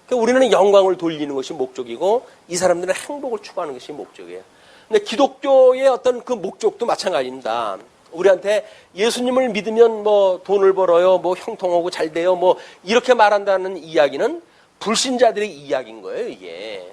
그러니까 우리는 영광을 돌리는 것이 목적이고 이 사람들은 행복을 추구하는 것이 목적이에요. 근데 기독교의 어떤 그 목적도 마찬가지입니다. 우리한테 예수님을 믿으면 뭐 돈을 벌어요, 뭐 형통하고 잘 돼요, 뭐 이렇게 말한다는 이야기는 불신자들의 이야기인 거예요, 이게.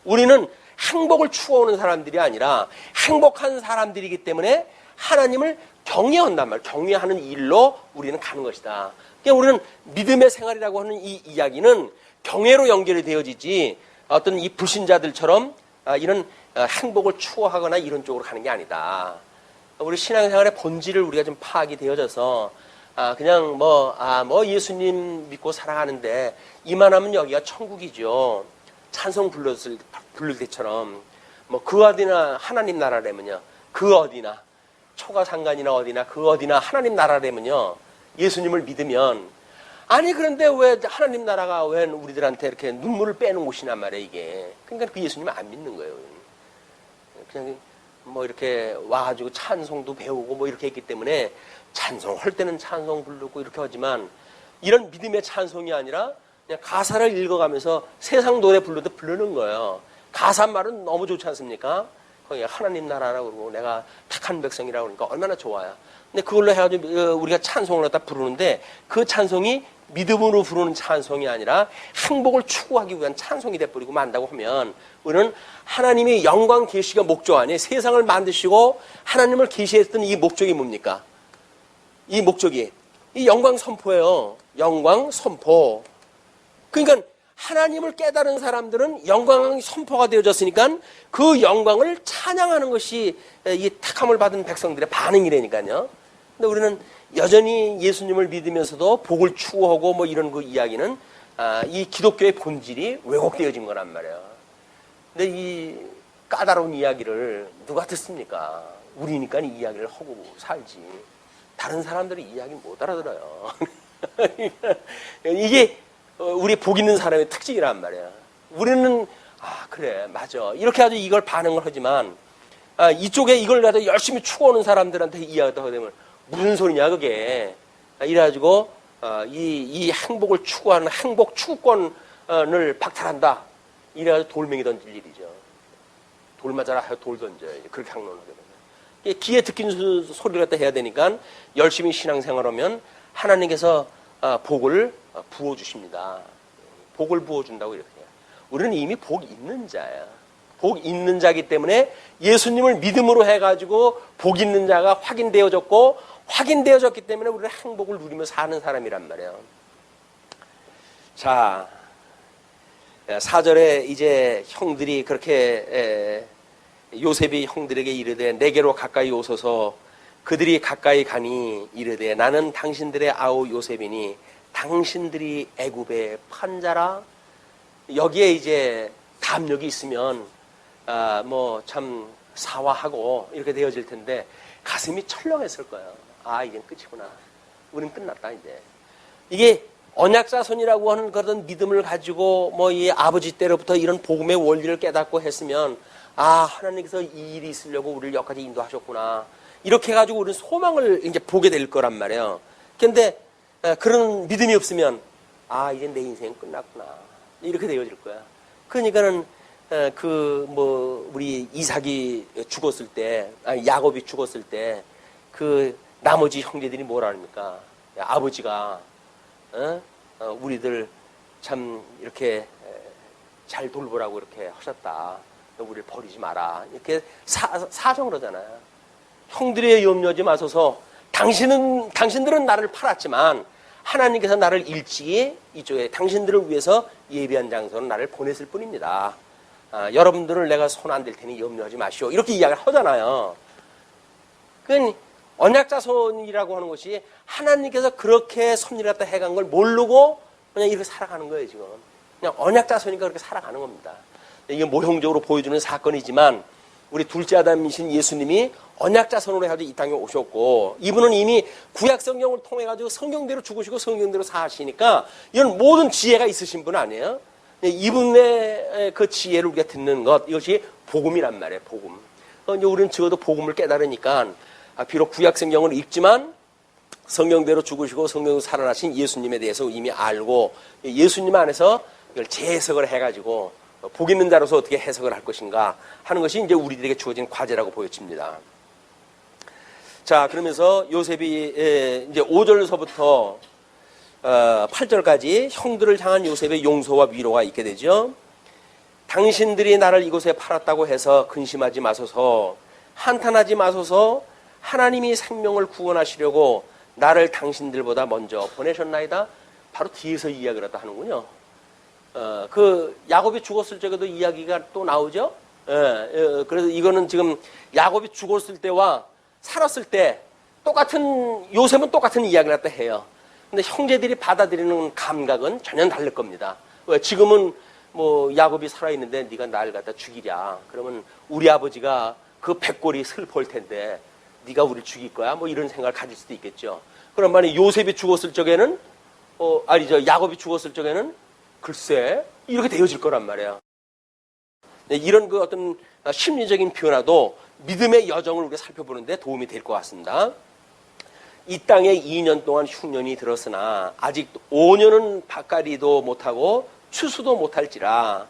우리는 행복을 추구하는 사람들이 아니라 행복한 사람들이기 때문에 하나님을 경외한단 말이에요. 경외하는 일로 우리는 가는 것이다. 그러니까 우리는 믿음의 생활이라고 하는 이 이야기는 경외로 연결이 되어지지 어떤 이 불신자들처럼 이런 행복을 추구하거나 이런 쪽으로 가는 게 아니다. 우리 신앙생활의 본질을 우리가 좀 파악이 되어져서 그냥 뭐 예수님 믿고 살아가는데 이만하면 여기가 천국이죠. 찬송 부를 때처럼 뭐 그 어디나 하나님 나라라면요. 그 어디나 초가상간이나 어디나 그 어디나 하나님 나라라면요. 예수님을 믿으면 아니 그런데 왜 하나님 나라가 왜 우리들한테 이렇게 눈물을 빼는 곳이란 말이에요 이게. 그러니까 그 예수님을 안 믿는 거예요. 그냥 뭐 이렇게 와가지고 찬송도 배우고 뭐 이렇게 했기 때문에 찬송할 때는 찬송 부르고 이렇게 하지만 이런 믿음의 찬송이 아니라 그냥 가사를 읽어가면서 세상 노래 불러도 부르는 거예요. 가사 말은 너무 좋지 않습니까? 거기 하나님 나라라고 그러고 내가 택한 백성이라고 그러니까 얼마나 좋아요. 근데 그걸로 해가지고 우리가 찬송을 갖다 부르는데 그 찬송이 믿음으로 부르는 찬송이 아니라 행복을 추구하기 위한 찬송이 돼버리고 만다고 하면 우리는 하나님의 영광 계시가 목적 안에 세상을 만드시고 하나님을 계시했던 이 목적이 뭡니까? 이 목적이 이 영광 선포예요. 영광 선포. 그러니까 하나님을 깨달은 사람들은 영광 선포가 되어졌으니까 그 영광을 찬양하는 것이 이 택함을 받은 백성들의 반응이라니까요. 근데 우리는 여전히 예수님을 믿으면서도 복을 추구하고 뭐 이런 그 이야기는 이 기독교의 본질이 왜곡되어진 거란 말이에요. 근데 이 까다로운 이야기를 누가 듣습니까? 우리니까 이 이야기를 하고 살지. 다른 사람들이 이야기 못 알아들어요. 이게 우리 복 있는 사람의 특징이란 말이야. 우리는 그래 맞아 이렇게 아주 이걸 반응을 하지만 이쪽에 이걸 가지고 열심히 추구하는 사람들한테 이야기하다 되면 무슨 소리냐 그게 이래가지고 이 행복을 추구하는 행복 추구권을 박탈한다 이래가지고 돌멩이 던질 일이죠. 돌 맞아라 하여 돌 던져야지. 그렇게 항론하게 되면 귀에 듣긴 소리를 갖다 해야 되니까 열심히 신앙생활하면 하나님께서 복을 부어주십니다. 복을 부어준다고 이렇게 해요. 우리는 이미 복 있는 자야. 복 있는 자기 때문에 예수님을 믿음으로 해가지고 복 있는 자가 확인되어졌고 확인되어졌기 때문에 우리는 행복을 누리며 사는 사람이란 말이에요. 자, 4절에 이제 형들이 그렇게 요셉이 형들에게 이르되 내게로 가까이 오소서 그들이 가까이 가니 이르되 나는 당신들의 아우 요셉이니 당신들이 애굽의 판자라. 여기에 이제 담력이 있으면 뭐 참 사화하고 이렇게 되어질 텐데 가슴이 철렁했을 거예요. 아, 이젠 끝이구나. 우린 끝났다 이제. 이게 언약자손이라고 하는 그런 믿음을 가지고 뭐 이 아버지 때로부터 이런 복음의 원리를 깨닫고 했으면 하나님께서 이 일이 있으려고 우리를 여기까지 인도하셨구나. 이렇게 해가지고 우리는 소망을 이제 보게 될 거란 말이에요. 그런데 그런 믿음이 없으면 이제 내 인생 끝났구나. 이렇게 되어질 거야. 그러니까는 우리 이삭이 죽었을 때, 야곱이 죽었을 때 그 나머지 형제들이 뭐라 합니까? 아버지가 우리들 참 이렇게 잘 돌보라고 이렇게 하셨다. 우리를 버리지 마라. 이렇게 사정을 하잖아요. 형들의 염려하지 마소서. 당신들은 나를 팔았지만 하나님께서 나를 일찍이 이쪽에 당신들을 위해서 예비한 장소로 나를 보냈을 뿐입니다. 여러분들을 내가 손 안 댈 테니 염려하지 마시오. 이렇게 이야기를 하잖아요. 그러니까 언약자손이라고 하는 것이 하나님께서 그렇게 섭리를 갖다 해간 걸 모르고 그냥 이렇게 살아가는 거예요, 지금. 그냥 언약자손이니까 그렇게 살아가는 겁니다. 이게 모형적으로 보여주는 사건이지만 우리 둘째 아담이신 예수님이 언약자손으로 해가지고 이 땅에 오셨고 이분은 이미 구약 성경을 통해 가지고 성경대로 죽으시고 성경대로 사시니까 이런 모든 지혜가 있으신 분 아니에요? 이분의 그 지혜를 우리가 듣는 것, 이것이 복음이란 말이에요, 복음. 이제 우리는 적어도 복음을 깨달으니까 비록 구약 성경을 읽지만 성경대로 죽으시고 성경대로 살아나신 예수님에 대해서 이미 알고 예수님 안에서 이걸 재해석을 해가지고 복 있는 자로서 어떻게 해석을 할 것인가 하는 것이 이제 우리들에게 주어진 과제라고 보여집니다. 자, 그러면서 요셉이 이제 5절서부터 8절까지 형들을 향한 요셉의 용서와 위로가 있게 되죠. 당신들이 나를 이곳에 팔았다고 해서 근심하지 마소서. 한탄하지 마소서. 하나님이 생명을 구원하시려고 나를 당신들보다 먼저 보내셨나이다. 바로 뒤에서 이야기를 하다 하는군요. 그 야곱이 죽었을 적에도 이야기가 또 나오죠. 그래서 이거는 지금 야곱이 죽었을 때와 살았을 때 똑같은, 요셉은 똑같은 이야기를 갖다 해요. 근데 형제들이 받아들이는 감각은 전혀 다를 겁니다. 왜? 지금은 뭐 야곱이 살아있는데 네가 나를 갖다 죽이랴. 그러면 우리 아버지가 그 백골이 슬퍼할 텐데 네가 우리를 죽일 거야. 뭐 이런 생각을 가질 수도 있겠죠. 그럼 만약 요셉이 죽었을 적에는 야곱이 죽었을 적에는 글쎄 이렇게 되어질 거란 말이에요. 이런 그 어떤 심리적인 변화도 믿음의 여정을 우리가 살펴보는데 도움이 될 것 같습니다. 이 땅에 2년 동안 흉년이 들었으나 아직 5년은 밭갈이도 못하고 추수도 못할지라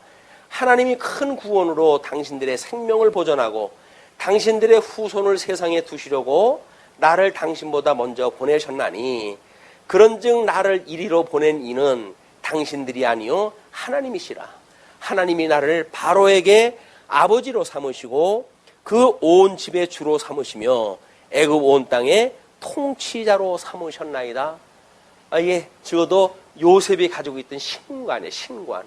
하나님이 큰 구원으로 당신들의 생명을 보전하고 당신들의 후손을 세상에 두시려고 나를 당신보다 먼저 보내셨나니 그런즉 나를 이리로 보낸 이는 당신들이 아니요 하나님이시라. 하나님이 나를 바로에게 아버지로 삼으시고 그 온 집의 주로 삼으시며 애굽 온 땅에 통치자로 삼으셨나이다. 이게 적어도 요셉이 가지고 있던 신관이에요. 신관.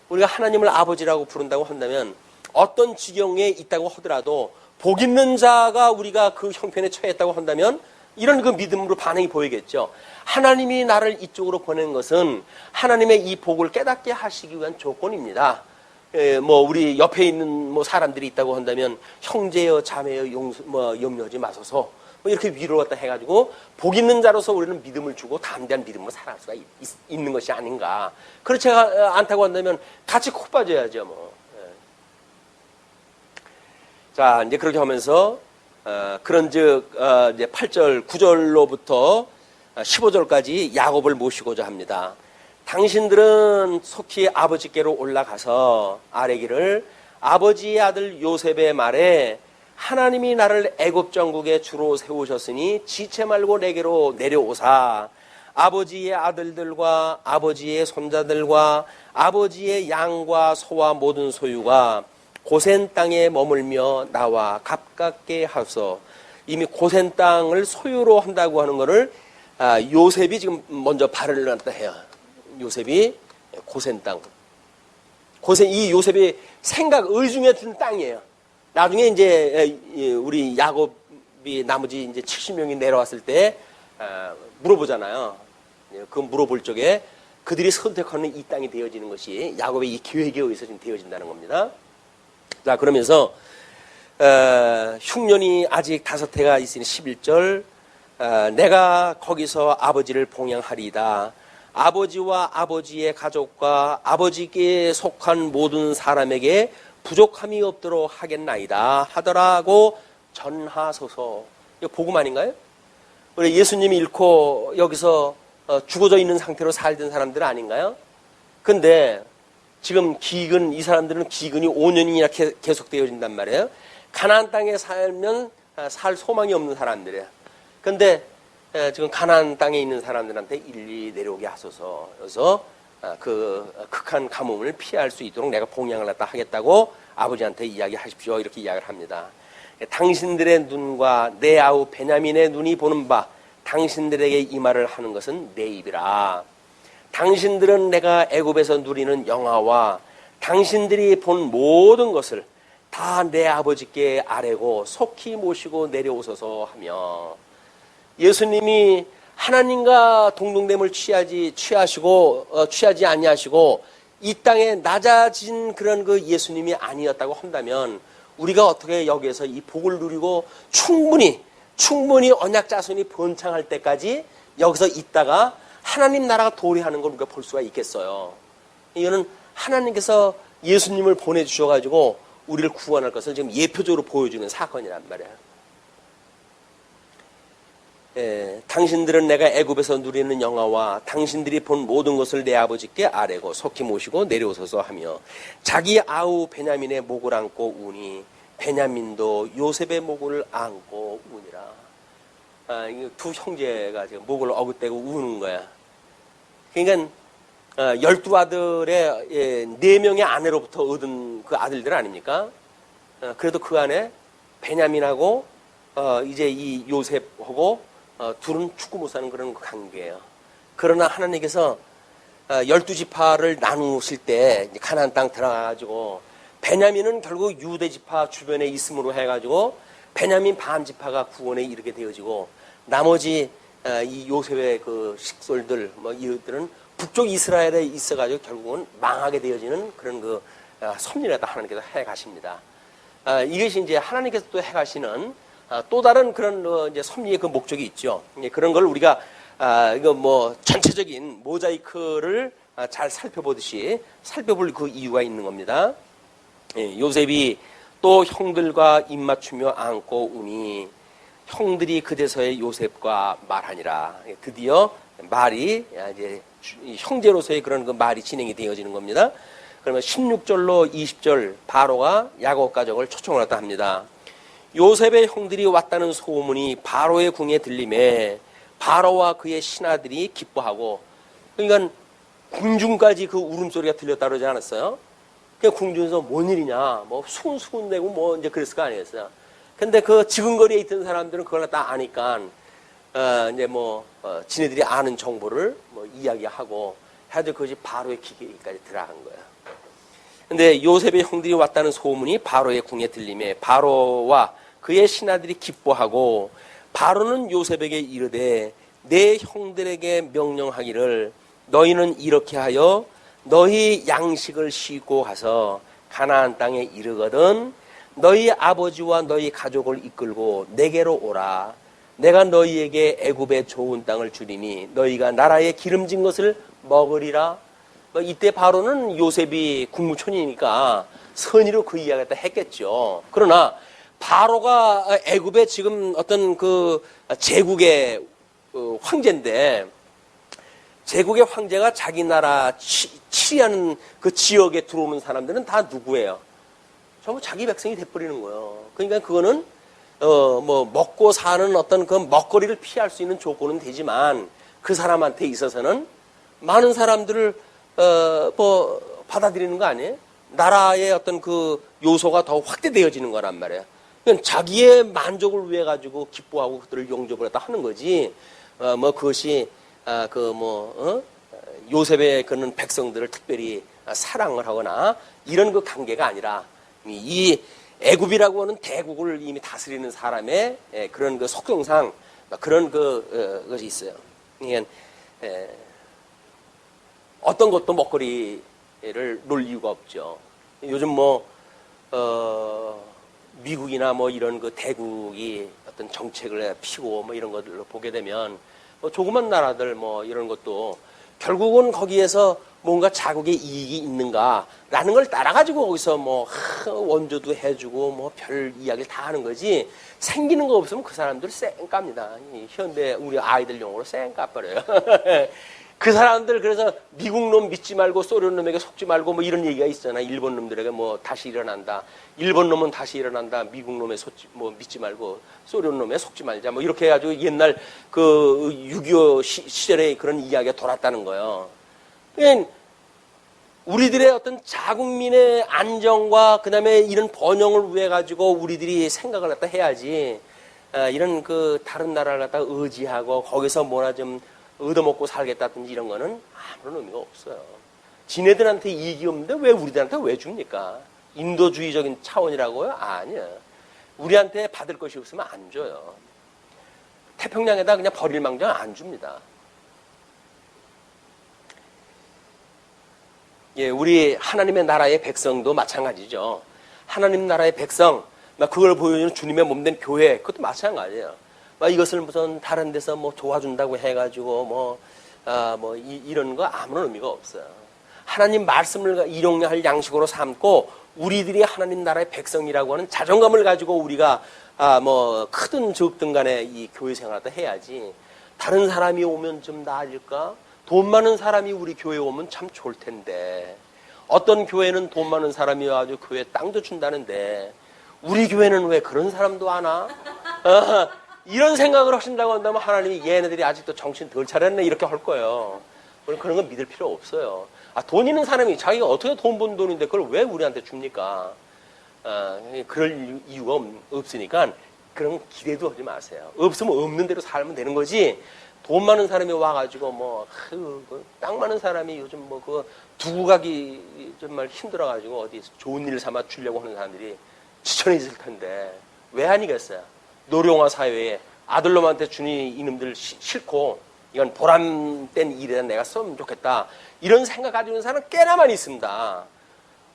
우리가 하나님을 아버지라고 부른다고 한다면 어떤 지경에 있다고 하더라도 복 있는 자가 우리가 그 형편에 처했다고 한다면 이런 그 믿음으로 반응이 보이겠죠. 하나님이 나를 이쪽으로 보낸 것은 하나님의 이 복을 깨닫게 하시기 위한 조건입니다. 뭐 우리 옆에 있는 뭐 사람들이 있다고 한다면 형제여 자매여 염려하지 마소서 뭐 이렇게 위로를 갖다 해가지고 복 있는 자로서 우리는 믿음을 주고 담대한 믿음으로 살아갈 수가 있는 것이 아닌가. 그렇지 않다고 한다면 같이 코 빠져야죠 뭐. 자, 이제 그렇게 하면서 그런즉 이제 8절 9절로부터 15절까지 야곱을 모시고자 합니다. 당신들은 속히 아버지께로 올라가서 아뢰기를 아버지의 아들 요셉의 말에 하나님이 나를 애굽 전국에 주로 세우셨으니 지체 말고 내게로 내려오사 아버지의 아들들과 아버지의 손자들과 아버지의 양과 소와 모든 소유가 고센 땅에 머물며 나와 가깝게 하소서. 이미 고센 땅을 소유로 한다고 하는 것을 요셉이 지금 먼저 발을 놨다 해요. 요셉이 고센 땅. 이 요셉의 생각, 의중에 든 땅이에요. 나중에 이제 우리 야곱이 야곱이 나머지 이제 70명이 내려왔을 때 물어보잖아요. 그 물어볼 적에 그들이 선택하는 이 땅이 되어지는 것이 야곱의 이 계획에 의해서 지금 되어진다는 겁니다. 자, 그러면서 흉년이 아직 5해가 있으니 11절 내가 거기서 아버지를 봉양하리이다. 아버지와 아버지의 가족과 아버지께 속한 모든 사람에게 부족함이 없도록 하겠나이다 하더라고 전하소서. 이거 복음 아닌가요? 우리 예수님이 잃고 여기서 죽어져 있는 상태로 살던 사람들 아닌가요? 근데 지금 이 사람들은 기근이 5년이나 계속되어진단 말이에요. 가나안 땅에 살면 살 소망이 없는 사람들이에요. 근데 지금 가나안 땅에 있는 사람들한테 일리 내려오게 하소서. 그래서 그 극한 가뭄을 피할 수 있도록 내가 봉양을 갖다 하겠다고 아버지한테 이야기하십시오. 이렇게 이야기를 합니다. 당신들의 눈과 내 아우 베냐민의 눈이 보는 바 당신들에게 이 말을 하는 것은 내 입이라. 당신들은 내가 애굽에서 누리는 영화와 당신들이 본 모든 것을 다 내 아버지께 아뢰고 속히 모시고 내려오소서 하며, 예수님이 하나님과 동등됨을 취하지 아니하시고 이 땅에 낮아진 그런 그 예수님이 아니었다고 한다면 우리가 어떻게 여기에서 이 복을 누리고 충분히 언약 자손이 번창할 때까지 여기서 있다가 하나님 나라가 도래하는 걸 우리가 볼 수가 있겠어요. 이거는 하나님께서 예수님을 보내주셔가지고 우리를 구원할 것을 지금 예표적으로 보여주는 사건이란 말이에요. 당신들은 내가 애굽에서 누리는 영화와 당신들이 본 모든 것을 내 아버지께 아뢰고 속히 모시고 내려오소서 하며 자기 아우 베냐민의 목을 안고 우니 베냐민도 요셉의 목을 안고 우니라. 이 두 형제가 지금 목을 어긋대고 우는 거야. 그러니까 12아들의 4명의 아내로부터 얻은 그 아들들 아닙니까? 그래도 그 안에 베냐민하고 이제 이 요셉하고 둘은 죽고 못 사는 그런 관계예요. 그러나 하나님께서 12지파를 나누실 때 가나안 땅 들어가가지고 베냐민은 결국 유대 지파 주변에 있음으로 해가지고 베냐민 반 지파가 구원에 이르게 되어지고 나머지 이 요셉의 그 식솔들 이들은 북쪽 이스라엘에 있어가지고 결국은 망하게 되어지는 그런 그 섭리를 하나님께서 해 가십니다. 이것이 이제 하나님께서 또 해 가시는 또 다른 그런 이제 섭리의 그 목적이 있죠. 그런 걸 우리가 이거 뭐 전체적인 모자이크를 잘 살펴보듯이 살펴볼 그 이유가 있는 겁니다. 요셉이 또 형들과 입맞추며 안고 우니 형들이 그제서야 요셉과 말하니라. 드디어 말이 이제 형제로서의 그런 그 말이 진행이 되어지는 겁니다. 그러면 16절로 20절 바로가 야곱 가족을 초청을 했다 합니다. 요셉의 형들이 왔다는 소문이 바로의 궁에 들림에 바로와 그의 신하들이 기뻐하고, 그러니까 궁중까지 그 울음소리가 들렸다 그러지 않았어요? 그러니까 궁중에서 뭔 일이냐, 뭐 수군수군대고 뭐 이제 그랬을 거 아니겠어요? 근데 그 지근거리에 있던 사람들은 그걸 다 아니까 이제 뭐 지네들이 아는 정보를 뭐 이야기하고 해도 그것이 바로의 귀까지 들어간 거예요. 근데 요셉의 형들이 왔다는 소문이 바로의 궁에 들림에 바로와 그의 신하들이 기뻐하고 바로는 요셉에게 이르되 내 형들에게 명령하기를 너희는 이렇게 하여 너희 양식을 싣고 가서 가나안 땅에 이르거든 너희 아버지와 너희 가족을 이끌고 내게로 오라. 내가 너희에게 애굽의 좋은 땅을 주리니 너희가 나라의 기름진 것을 먹으리라. 이때 바로는 요셉이 국무총리니까 선의로 그 이야기를 다 했겠죠. 그러나 바로가 애굽의 지금 어떤 그 제국의 황제인데, 제국의 황제가 자기 나라 치리하는 그 지역에 들어오는 사람들은 다 누구예요? 전부 자기 백성이 돼버리는 거예요. 그러니까 그거는 뭐 먹고 사는 어떤 그 먹거리를 피할 수 있는 조건은 되지만 그 사람한테 있어서는 많은 사람들을 뭐 받아들이는 거 아니에요? 나라의 어떤 그 요소가 더 확대되어지는 거란 말이에요. 그러니까 자기의 만족을 위해 가지고 기뻐하고 그들을 용접을 했다 하는 거지. 뭐 그것이 요셉의 그런 백성들을 특별히 사랑을 하거나 이런 그 관계가 아니라 이 애굽이라고 하는 대국을 이미 다스리는 사람의 그런 그 속성상 그런 것이 있어요. 그러니까 어떤 것도 먹거리를 놓을 이유가 없죠. 요즘 미국이나 이런 그 대국이 어떤 정책을 피고 이런 것들을 보게 되면 조그만 나라들 이런 것도 결국은 거기에서 뭔가 자국의 이익이 있는가라는 걸 따라가지고 거기서 원조도 해주고 별 이야기를 다 하는 거지 생기는 거 없으면 그 사람들 쌩깝니다. 현대 우리 아이들 용어로 쌩까버려요. 그 사람들 그래서 미국 놈 믿지 말고 소련 놈에게 속지 말고 이런 얘기가 있잖아. 일본 놈들에게 다시 일어난다. 일본 놈은 다시 일어난다. 미국 놈에 믿지 말고 소련 놈에 속지 말자. 이렇게 해가지고 옛날 그 6.25 시절에 그런 이야기가 돌았다는 거예요. 그러니까 우리들의 어떤 자국민의 안정과 그다음에 이런 번영을 위해 가지고 우리들이 생각을 갖다 해야지. 이런 그 다른 나라를 갖다 의지하고 거기서 뭐나 좀 얻어먹고 살겠다든지 이런 거는 아무런 의미가 없어요. 지네들한테 이익이 없는데 왜 우리들한테 왜 줍니까? 인도주의적인 차원이라고요? 아니야. 우리한테 받을 것이 없으면 안 줘요. 태평양에다 그냥 버릴 망정 안 줍니다. 예, 우리 하나님의 나라의 백성도 마찬가지죠. 하나님 나라의 백성, 그걸 보여주는 주님의 몸된 교회, 그것도 마찬가지예요. 이것을 무슨 다른 데서 도와준다고 해가지고 이런 거 아무런 의미가 없어요. 하나님 말씀을 일용할 양식으로 삼고 우리들이 하나님 나라의 백성이라고 하는 자존감을 가지고 우리가 크든 적든 간에 이 교회 생활을 해야지. 다른 사람이 오면 좀 나아질까? 돈 많은 사람이 우리 교회에 오면 참 좋을 텐데. 어떤 교회는 돈 많은 사람이 와가지고 교회에 땅도 준다는데 우리 교회는 왜 그런 사람도 안 와? 이런 생각을 하신다고 한다면 하나님이 얘네들이 아직도 정신 덜 차렸네 이렇게 할 거예요. 그런 건 믿을 필요 없어요. 돈 있는 사람이 자기가 어떻게 돈 번 돈인데 그걸 왜 우리한테 줍니까? 그럴 이유가 없으니까 그런 기대도 하지 마세요. 없으면 없는 대로 살면 되는 거지. 돈 많은 사람이 와가지고 땅 많은 사람이 요즘 두고 가기 정말 힘들어가지고 어디 좋은 일 삼아 주려고 하는 사람들이 지천에 있을 텐데 왜 아니겠어요? 노령화 사회에 아들놈한테 주니 이놈들 싫고 이건 보람된 일이라 내가 쓰면 좋겠다 이런 생각 가지고 있는 사람은 꽤나 많이 있습니다.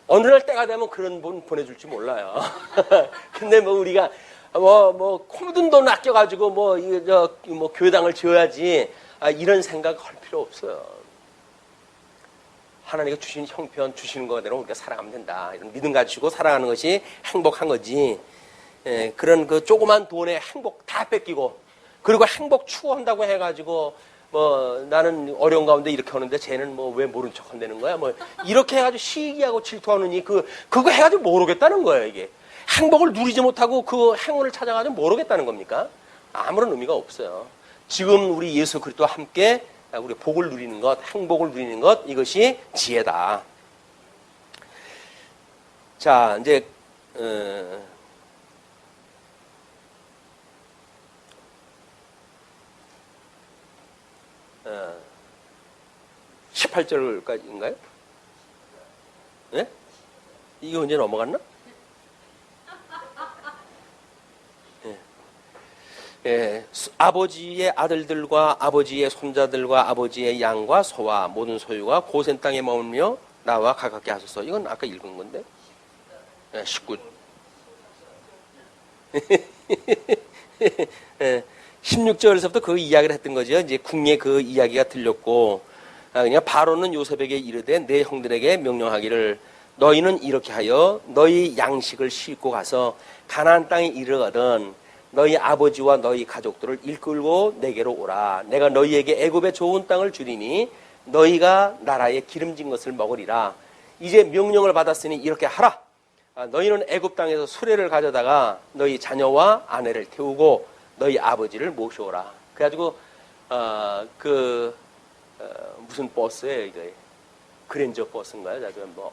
어느 날 때가 되면 그런 분 보내줄지 몰라요. 근데 우리가 코묻은 돈 아껴가지고 교회당을 지어야지 이런 생각 할 필요 없어요. 하나님이 주신 형편 주시는 거대로 우리가 살아가면 된다. 이런 믿음 가지고 살아가는 것이 행복한 거지. 그런 그 조그만 돈에 행복 다 뺏기고 그리고 행복 추구한다고 해가지고 나는 어려운 가운데 이렇게 하는데 쟤는 왜 모른 척 한다는 거야? 이렇게 해가지고 시기하고 질투하느니 그거 해가지고 모르겠다는 거예요. 이게 행복을 누리지 못하고 그 행운을 찾아가지고 모르겠다는 겁니까? 아무런 의미가 없어요. 지금 우리 예수 그리스도와 함께 우리 복을 누리는 것, 행복을 누리는 것 이것이 지혜다. 자, 이제 18절까지인가요? 예? 이게 언제 넘어갔나? 예. 아버지의 아들들과 아버지의 손자들과 아버지의 양과 소와 모든 소유가 고센 땅에 머물며 나와 가깝게 하소서. 이건 아까 읽은 건데. 19. 16절에서부터 그 이야기를 했던 거죠. 이제 궁예 그 이야기가 들렸고, 그냥 바로는 요셉에게 이르되 내 형들에게 명령하기를 너희는 이렇게 하여 너희 양식을 싣고 가서 가나안 땅에 이르거든 너희 아버지와 너희 가족들을 이끌고 내게로 오라. 내가 너희에게 애굽의 좋은 땅을 주리니 너희가 나라의 기름진 것을 먹으리라. 이제 명령을 받았으니 이렇게 하라. 너희는 애굽 땅에서 수레를 가져다가 너희 자녀와 아내를 태우고 너희 아버지를 모셔오라. 그래가지고 무슨 버스예요 이거? 그랜저 버스인가요?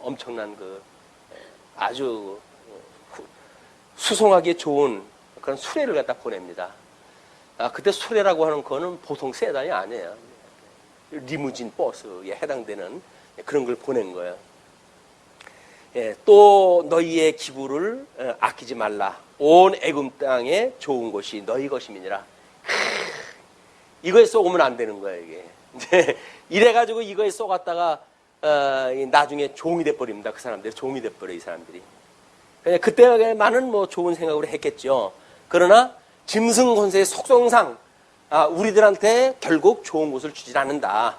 엄청난 아주 수송하기 좋은 그런 수레를 갖다 보냅니다. 그때 수레라고 하는 거는 보통 세단이 아니에요. 리무진 버스에 해당되는 그런 걸 보낸 거예요. 또 너희의 기부를 아끼지 말라. 온 애굽 땅에 좋은 것이 너희 것임이니라. 이거에 쏘으면 안 되는 거예요, 이게. 이래가지고 이거에 쏘갔다가 나중에 종이 돼버립니다. 그 사람들이 종이 돼버려, 이 사람들이. 그때만은 뭐 좋은 생각으로 했겠죠. 그러나 짐승 권세의 속성상 우리들한테 결국 좋은 것을 주질 않는다.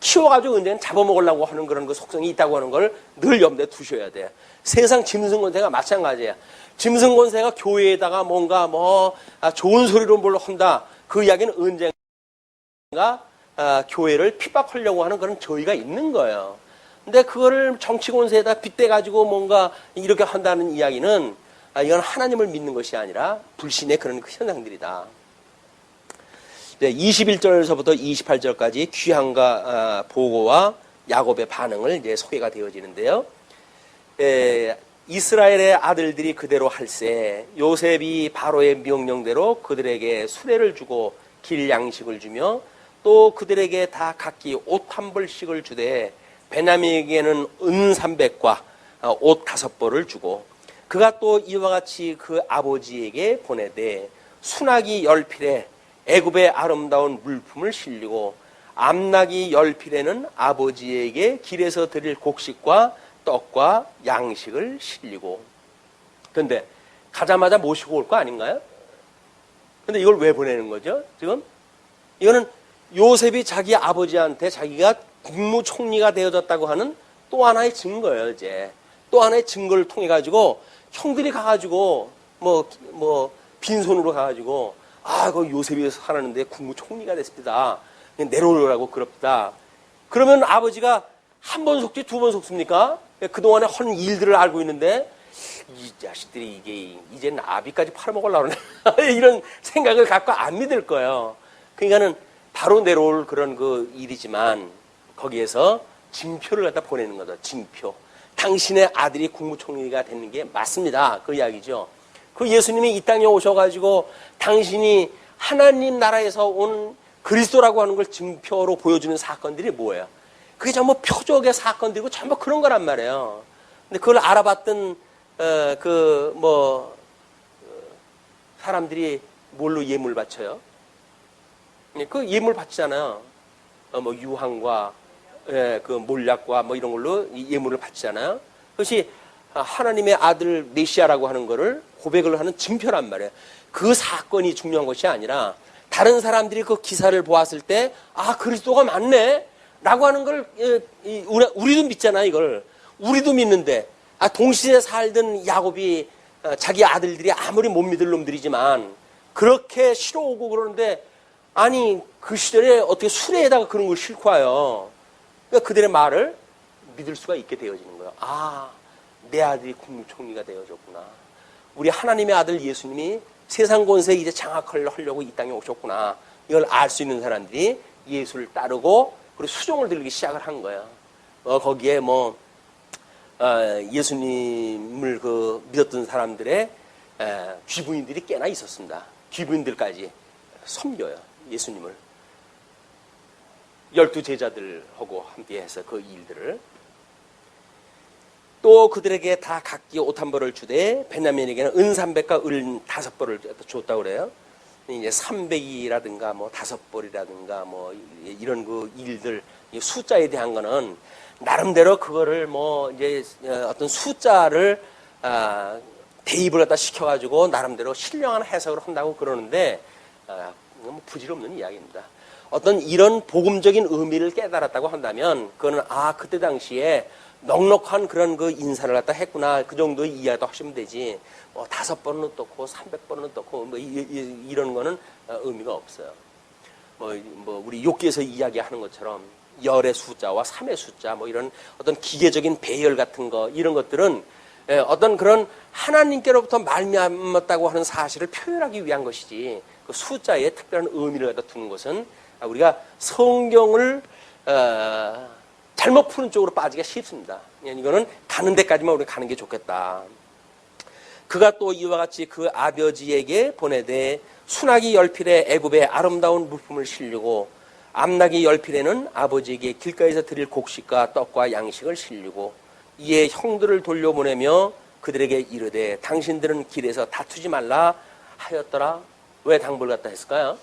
키워가지고 언젠가 잡아먹으려고 하는 그런 그 속성이 있다고 하는 걸 늘 염두에 두셔야 돼요. 세상 짐승 권세가 마찬가지예요. 짐승 권세가 교회에다가 뭔가 좋은 소리로 뭘 한다. 그 이야기는 언젠가 교회를 핍박하려고 하는 그런 저희가 있는 거예요. 근데 그거를 정치 권세에다 빗대가지고 뭔가 이렇게 한다는 이야기는 이건 하나님을 믿는 것이 아니라 불신의 그런 현상들이다. 21절에서부터 28절까지 귀함과 보고와 야곱의 반응을 이제 소개가 되어지는데요. 이스라엘의 아들들이 그대로 할세 요셉이 바로의 명령대로 그들에게 수레를 주고 길 양식을 주며 또 그들에게 다 각기 옷 한 벌씩을 주되 베냐민에게는 은 300과 옷 5벌을 주고 그가 또 이와 같이 그 아버지에게 보내되 순하기 10필에 애굽의 아름다운 물품을 실리고 암나기 10필에는 아버지에게 길에서 드릴 곡식과 떡과 양식을 실리고. 그런데 가자마자 모시고 올 거 아닌가요? 근데 이걸 왜 보내는 거죠? 지금 이거는 요셉이 자기 아버지한테 자기가 국무총리가 되어졌다고 하는 또 하나의 증거예요. 이제 또 하나의 증거를 통해 가지고 형들이 가가지고 빈손으로 가가지고 그 요셉이 살았는데 국무총리가 됐습니다. 내려오라고 그럽니다. 그러면 아버지가 한 번 속지 두 번 속습니까? 그동안에 한 일들을 알고 있는데 이 자식들이 이게 이제 나비까지 팔아먹으려고 그러네. 이런 생각을 갖고 안 믿을 거예요. 그러니까는 바로 내려올 그런 그 일이지만 거기에서 징표를 갖다 보내는 거죠. 징표. 당신의 아들이 국무총리가 되는 게 맞습니다. 그 이야기죠. 그 예수님이 이 땅에 오셔가지고 당신이 하나님 나라에서 온 그리스도라고 하는 걸 증표로 보여주는 사건들이 뭐예요? 그게 전부 표적의 사건들이고 전부 그런 거란 말이에요. 근데 그걸 알아봤던 사람들이 뭘로 예물 바쳐요? 그 예물 바치잖아요. 유황과 그 몰약과 이런 걸로 예물을 바치잖아요. 그것이 하나님의 아들 메시아라고 하는 거를 고백을 하는 증표란 말이에요. 그 사건이 중요한 것이 아니라 다른 사람들이 그 기사를 보았을 때 그리스도가 맞네 라고 하는 걸 우리도 믿잖아요. 이걸 우리도 믿는데 동시에 살던 야곱이 자기 아들들이 아무리 못 믿을 놈들이지만 그렇게 싫어오고 그러는데 그 시절에 어떻게 수레에다가 그런 걸 싣고 와요. 그러니까 그들의 말을 믿을 수가 있게 되어지는 거예요. 내 아들이 국무총리가 되어졌구나. 우리 하나님의 아들 예수님이 세상 권세 이제 장악을 하려고 이 땅에 오셨구나. 이걸 알 수 있는 사람들이 예수를 따르고 그리고 수종을 들기 시작을 한 거예요. 거기에 예수님을 믿었던 사람들의 귀부인들이 꽤나 있었습니다. 귀부인들까지 섬겨요. 예수님을. 12 제자들하고 함께해서 그 일들을. 또 그들에게 다 각기 옷 한 벌을 주되 베냐민에게는 은 300과 을 5벌을 줬다고 그래요. 이제 300이라든가 5벌이라든가 이런 그 일들 숫자에 대한 거는 나름대로 그거를 이제 어떤 숫자를 대입을 갖다 시켜가지고 나름대로 신령한 해석을 한다고 그러는데 부질없는 이야기입니다. 어떤 이런 복음적인 의미를 깨달았다고 한다면 그거는 그때 당시에 넉넉한 그런 그 인사를 갖다 했구나 그 정도의 이해도 하시면 되지 5번은 어떻고 300번은 어떻고 이런 거는 의미가 없어요. 우리 욥기에서 이야기하는 것처럼 열의 숫자와 3의 숫자 이런 어떤 기계적인 배열 같은 거 이런 것들은 어떤 그런 하나님께로부터 말미암았다고 하는 사실을 표현하기 위한 것이지 그 숫자에 특별한 의미를 갖다 두는 것은 우리가 성경을 잘못 푸는 쪽으로 빠지기가 쉽습니다. 이거는 가는 데까지만 우리가 가는 게 좋겠다. 그가 또 이와 같이 그 아버지에게 보내되 순하기 10필에 애굽의 아름다운 물품을 실리고 암나기 10필에는 아버지에게 길가에서 드릴 곡식과 떡과 양식을 실리고 이에 형들을 돌려보내며 그들에게 이르되 당신들은 길에서 다투지 말라 하였더라. 왜 당벌 갖다 했을까요?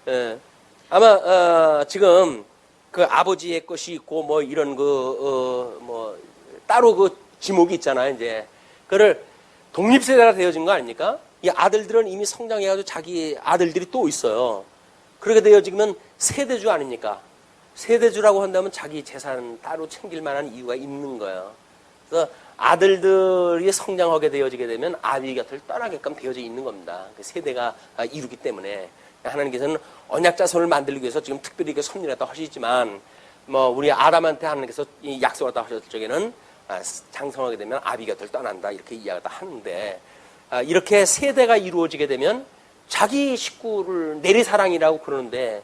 예. 아마 지금 그 아버지의 것이 있고 뭐 이런 뭐 따로 그 지목이 있잖아요. 이제 그를 독립세대가 되어진 거 아닙니까? 이 아들들은 이미 성장해가지고 자기 아들들이 또 있어요. 그렇게 되어지면 세대주 아닙니까? 세대주라고 한다면 자기 재산 따로 챙길 만한 이유가 있는 거예요. 그래서 아들들이 성장하게 되어지게 되면 아비 곁을 떠나게끔 되어져 있는 겁니다. 그 세대가 이루기 때문에 하나님께서는 언약 자손을 만들기 위해서 지금 특별히 이렇게 섭리했다 하시지만 뭐 우리 아담한테 하나님께서 이 약속을 다 하셨을 적에는 장성하게 되면 아비 곁을 떠난다 이렇게 이야기를 다 하는데 이렇게 세대가 이루어지게 되면 자기 식구를 내리사랑이라고 그러는데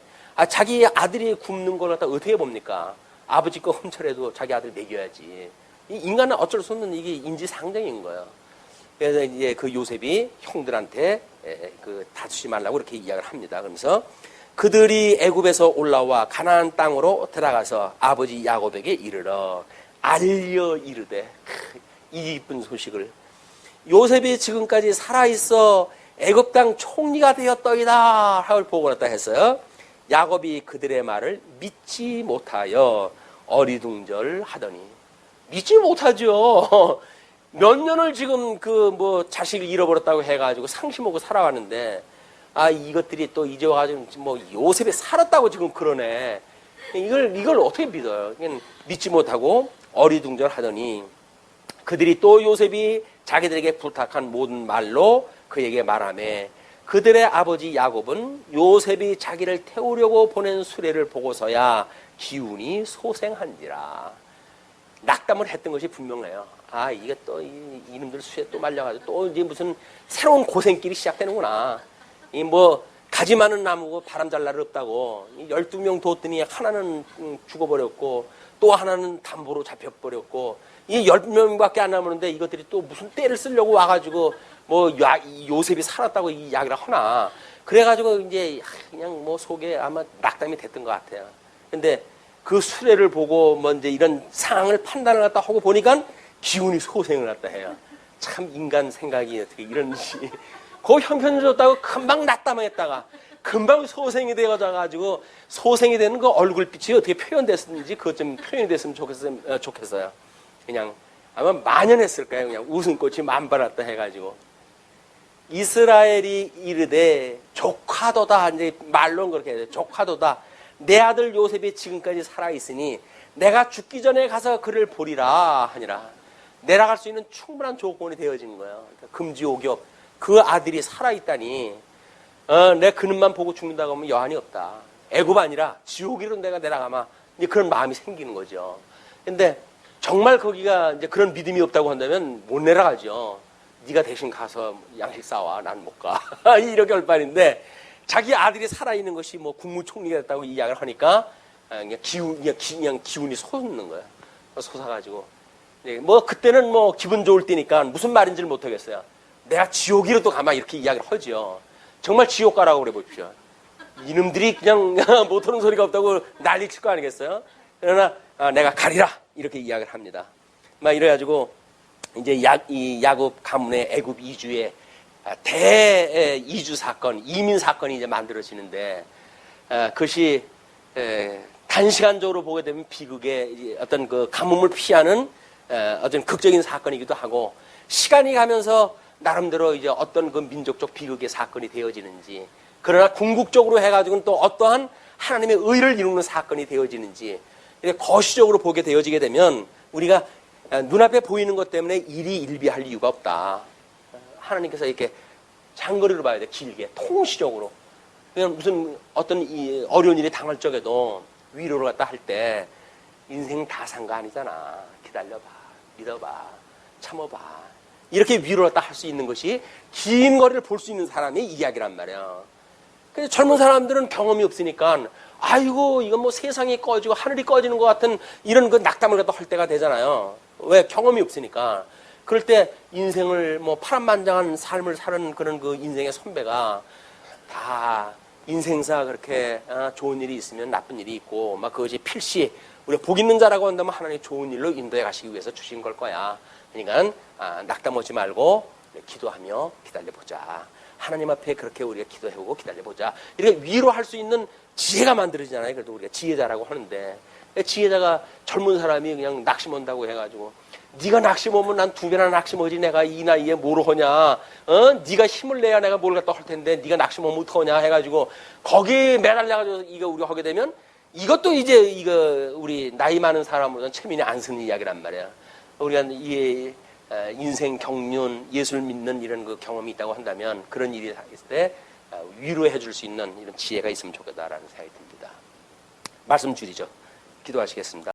자기 아들이 굶는 걸 갖다 어떻게 봅니까? 아버지 거 훔쳐라도 자기 아들 먹여야지. 이 인간은 어쩔 수 없는 이게 인지상정인 거예요. 그래서 이제 그 요셉이 형들한테 그 다투지 말라고 이렇게 이야기를 합니다. 그러면서 그들이 애굽에서 올라와 가나안 땅으로 들어가서 아버지 야곱에게 이르러 알려 이르되 이 이쁜 소식을 요셉이 지금까지 살아있어 애굽 땅 총리가 되었더이다 하고 보고났다 했어요. 야곱이 그들의 말을 믿지 못하여 어리둥절하더니 믿지 못하죠. 몇 년을 지금 그 뭐 자식을 잃어버렸다고 해가지고 상심하고 살아왔는데 이것들이 또 이제 와가지고 뭐 요셉이 살았다고 지금 그러네. 이걸 어떻게 믿어요? 믿지 못하고 어리둥절하더니 그들이 또 요셉이 자기들에게 부탁한 모든 말로 그에게 말하매 그들의 아버지 야곱은 요셉이 자기를 태우려고 보낸 수레를 보고서야 기운이 소생한지라. 낙담을 했던 것이 분명해요. 이게 또 이놈들 수에 또 말려가지고 또 이제 무슨 새로운 고생길이 시작되는구나. 이 뭐 가지 많은 나무고 바람 잘 날 없다고 12명 뒀더니 하나는 죽어버렸고 또 하나는 담보로 잡혀버렸고 이 10명밖에 안 남았는데 이것들이 또 무슨 때를 쓰려고 와가지고 뭐 요셉이 살았다고 이 이야기를 하나. 그래가지고 이제 그냥 뭐 속에 아마 낙담이 됐던 것 같아요. 근데 그 수레를 보고 뭐 이제 이런 상황을 판단을 갖다 하고 보니까 기운이 소생을 갖다 해요. 참 인간 생각이 어떻게 이런 그 형편 좋다고 금방 낙담했다가 금방 소생이 되어져가지고 소생이 되는 그 얼굴빛이 어떻게 표현됐는지 그것 좀 표현이 됐으면 좋겠어요. 그냥 아마 만연했을 거예요. 그냥 웃음꽃이 만발했다 해가지고 이스라엘이 이르되 조카도다. 이제 말로는 그렇게 해야 돼. 조카도다. 내 아들 요셉이 지금까지 살아있으니 내가 죽기 전에 가서 그를 보리라 하니라. 내려갈 수 있는 충분한 조건이 되어지는 거예요. 그러니까 금지옥엽 그 아들이 살아있다니 내 그놈만 보고 죽는다고 하면 여한이 없다. 애굽 아니라 지옥이로 내가 내려가마. 이제 그런 마음이 생기는 거죠. 근데 정말 거기가 이제 그런 믿음이 없다고 한다면 못 내려가죠. 네가 대신 가서 양식 싸와. 난 못 가. 이렇게 할 바인데 자기 아들이 살아있는 것이 뭐 국무총리가 됐다고 이야기를 하니까 그냥 기운이 솟는 거예요. 솟아가지고 뭐 그때는 뭐 기분 좋을 때니까 무슨 말인지를 못하겠어요. 내가 지옥이라도 가마 이렇게 이야기를 하죠. 정말 지옥 가라고 그래 보십시오. 이놈들이 그냥 못하는 소리가 없다고 난리 칠 거 아니겠어요? 그러나 내가 가리라 이렇게 이야기를 합니다. 막 이래가지고 이제 이 야곱 가문의 애굽 이주의 대 이주 사건, 이민 사건이 이제 만들어지는데 그것이 단시간적으로 보게 되면 비극의 어떤 그 가뭄을 피하는 어떤 극적인 사건이기도 하고 시간이 가면서 나름대로 이제 어떤 그 민족적 비극의 사건이 되어지는지 그러나 궁극적으로 해가지고는 또 어떠한 하나님의 의를 이루는 사건이 되어지는지 거시적으로 보게 되어지게 되면 우리가 눈앞에 보이는 것 때문에 일이 일비할 이유가 없다. 하나님께서 이렇게 장거리로 봐야 돼. 길게 통시적으로. 그냥 무슨 어떤 어려운 일이 당할 적에도 위로를 갖다 할 때 인생 다 산 거 아니잖아. 기다려봐. 믿어봐. 참아봐. 이렇게 위로를 갖다 할 수 있는 것이 긴 거리를 볼 수 있는 사람의 이야기란 말이야. 그래서 젊은 사람들은 경험이 없으니까 아이고 이건 뭐 세상이 꺼지고 하늘이 꺼지는 것 같은 이런 그 낙담을 갖다 할 때가 되잖아요. 왜? 경험이 없으니까. 그럴 때 인생을 뭐 파란만장한 삶을 사는 그런 그 인생의 선배가 다 인생사 그렇게 좋은 일이 있으면 나쁜 일이 있고 막 그것이 필시 우리가 복 있는 자라고 한다면 하나님 좋은 일로 인도해 가시기 위해서 주신 걸 거야. 그러니까 낙담 오지 말고 기도하며 기다려보자. 하나님 앞에 그렇게 우리가 기도해보고 기다려보자. 이렇게 위로할 수 있는 지혜가 만들어지잖아요. 그래도 우리가 지혜자라고 하는데, 지혜자가 젊은 사람이 그냥 낙심 온다고 해가지고, 네가 낙심 오면 난 두 배나 낙심 오지. 내가 이 나이에 뭐로 하냐. 네가 힘을 내야 내가 뭘 갖다 할 텐데 네가 낙심 오면 어떡하냐 해가지고 거기에 매달려가지고 이거 우리가 하게 되면 이것도 이제 이거 우리 나이 많은 사람으로는 체면이 안 서는 이야기란 말이야. 우리가 이 인생 경륜, 예수를 믿는 이런 그 경험이 있다고 한다면 그런 일이 있을 때 위로해 줄 수 있는 이런 지혜가 있으면 좋겠다라는 생각이 듭니다. 말씀 줄이죠. 기도하시겠습니다.